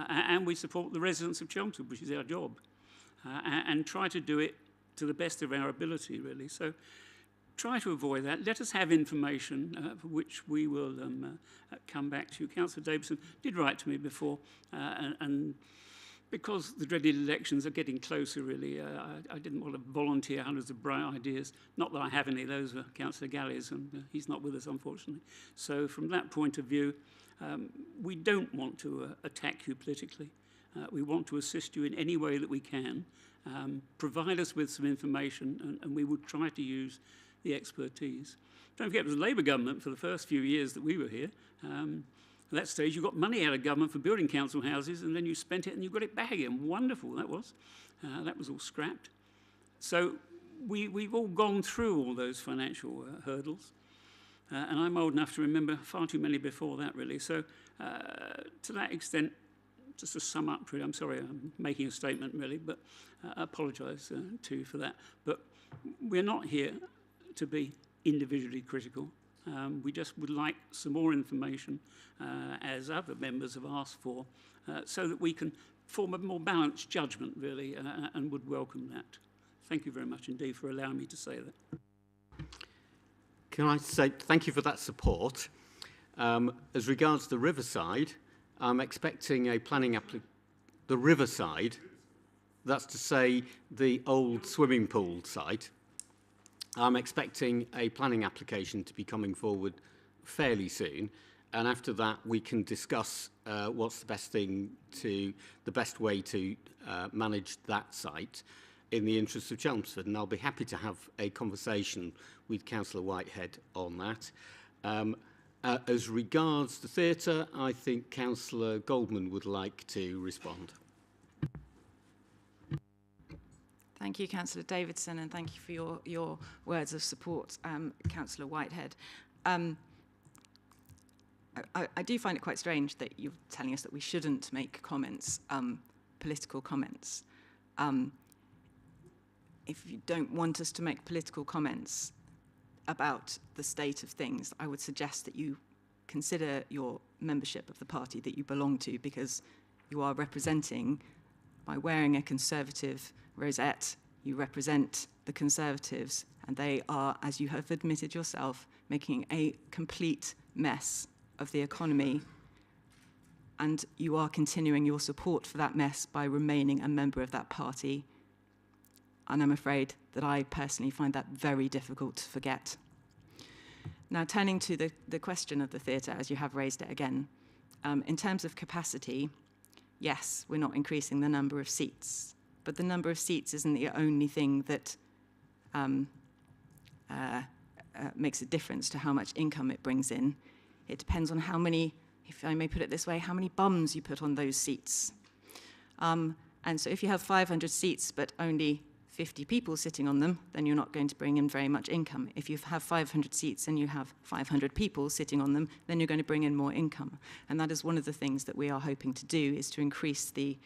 And we support the residents of Chelmsford, which is our job, and try to do it to the best of our ability, really. So try to avoid that. Let us have information for which we will come back to you. Councillor Davidson did write to me before, and because the dreaded elections are getting closer, really, I didn't want to volunteer hundreds of bright ideas. Not that I have any of those for Councillor Gallies, and he's not with us, unfortunately. So from that point of view, we don't want to attack you politically. We want to assist you in any way that we can. Provide us with some information, and we will try to use the expertise. Don't forget, it was a Labour government for the first few years that we were here. At that stage, you got money out of government for building council houses, and then you spent it and you got it back again. Wonderful, that was. That was all scrapped. So we've all gone through all those financial hurdles. And I'm old enough to remember far too many before that, really. So to that extent, just to sum up, really, I'm sorry I'm making a statement, really, but I apologise to you for that. But we're not here to be individually critical. We just would like some more information, as other members have asked for, so that we can form a more balanced judgment, really, and would welcome that. Thank you very much indeed for allowing me to say that. Can I say thank you for that support? As regards the Riverside, I'm expecting a planning the Riverside, that's to say the old swimming pool site, I'm expecting a planning application to be coming forward fairly soon, and after that we can discuss what's the best way to manage that site. in the interests of Chelmsford, and I'll be happy to have a conversation with Councillor Whitehead on that. As regards the theatre, I think Councillor Goldman would like to respond. Thank you, Councillor Davidson, and thank you for your words of support, Councillor Whitehead. I do find it quite strange that you're telling us that we shouldn't make comments, political comments. If you don't want us to make political comments about the state of things, I would suggest that you consider your membership of the party that you belong to, because you are representing, by wearing a Conservative rosette, you represent the Conservatives, and they are, as you have admitted yourself, making a complete mess of the economy, and you are continuing your support for that mess by remaining a member of that party. And I'm afraid that I personally find that very difficult to forget. Now, turning to the question of the theatre, as you have raised it again, in terms of capacity, yes, we're not increasing the number of seats, but the number of seats isn't the only thing that makes a difference to how much income it brings in. It depends on how many, if I may put it this way, how many bums you put on those seats. And so if you have 500 seats but only 50 people sitting on them, then you're not going to bring in very much income. If you have 500 seats and you have 500 people sitting on them, then you're going to bring in more income. And that is one of the things that we are hoping to do, is to increase the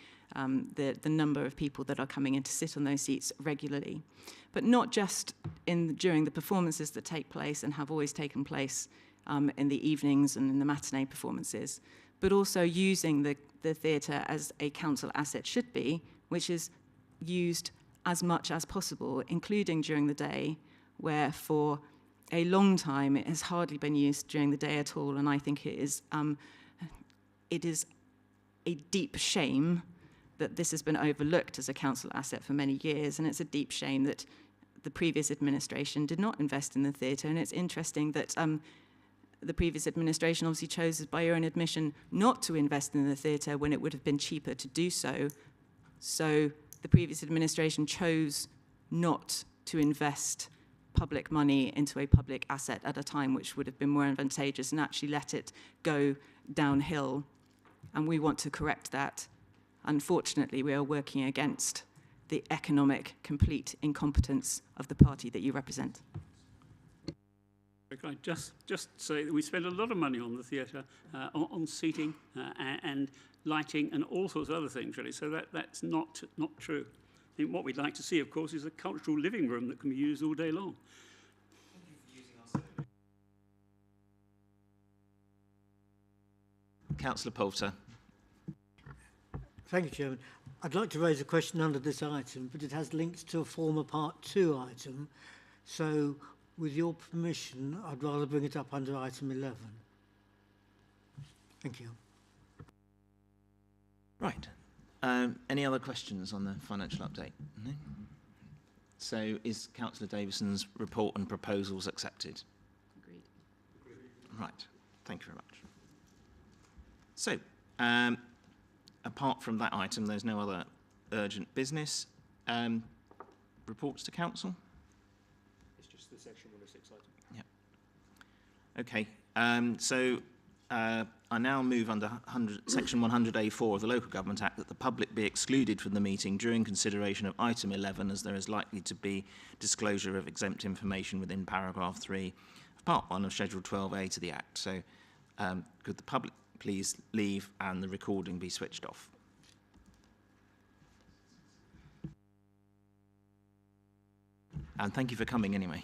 number of people that are coming in to sit on those seats regularly. But not just during the performances that take place and have always taken place in the evenings and in the matinee performances, but also using the theatre as a council asset should be, which is used as much as possible, including during the day, where for a long time it has hardly been used during the day at all. And I think it is a deep shame that this has been overlooked as a council asset for many years, and it's a deep shame that the previous administration did not invest in the theatre. And it's interesting that the previous administration obviously chose, by your own admission, not to invest in the theatre when it would have been cheaper to do so. So the previous administration chose not to invest public money into a public asset at a time which would have been more advantageous, and actually let it go downhill. And we want to correct that. Unfortunately, we are working against the economic complete incompetence of the party that you represent. Can I just say that we spend a lot of money on the theatre, on seating and lighting and all sorts of other things, really. So that's not true. I think what we'd like to see, of course, is a cultural living room that can be used all day long. Councillor Poulter. Thank you, Chairman. I'd like to raise a question under this item, but it has links to a former Part 2 item. So, with your permission, I'd rather bring it up under item 11. Thank you. Right. Any other questions on the financial update? No? So is Councillor Davison's report and proposals accepted? Agreed. Right. Thank you very much. So, apart from that item, there's no other urgent business. Reports to Council? It's just the section 106 item. Yeah. Okay. I now move under section 100A4 of the Local Government Act that the public be excluded from the meeting during consideration of item 11, as there is likely to be disclosure of exempt information within paragraph 3 of part 1 of schedule 12A to the Act. So could the public please leave and the recording be switched off? And thank you for coming anyway.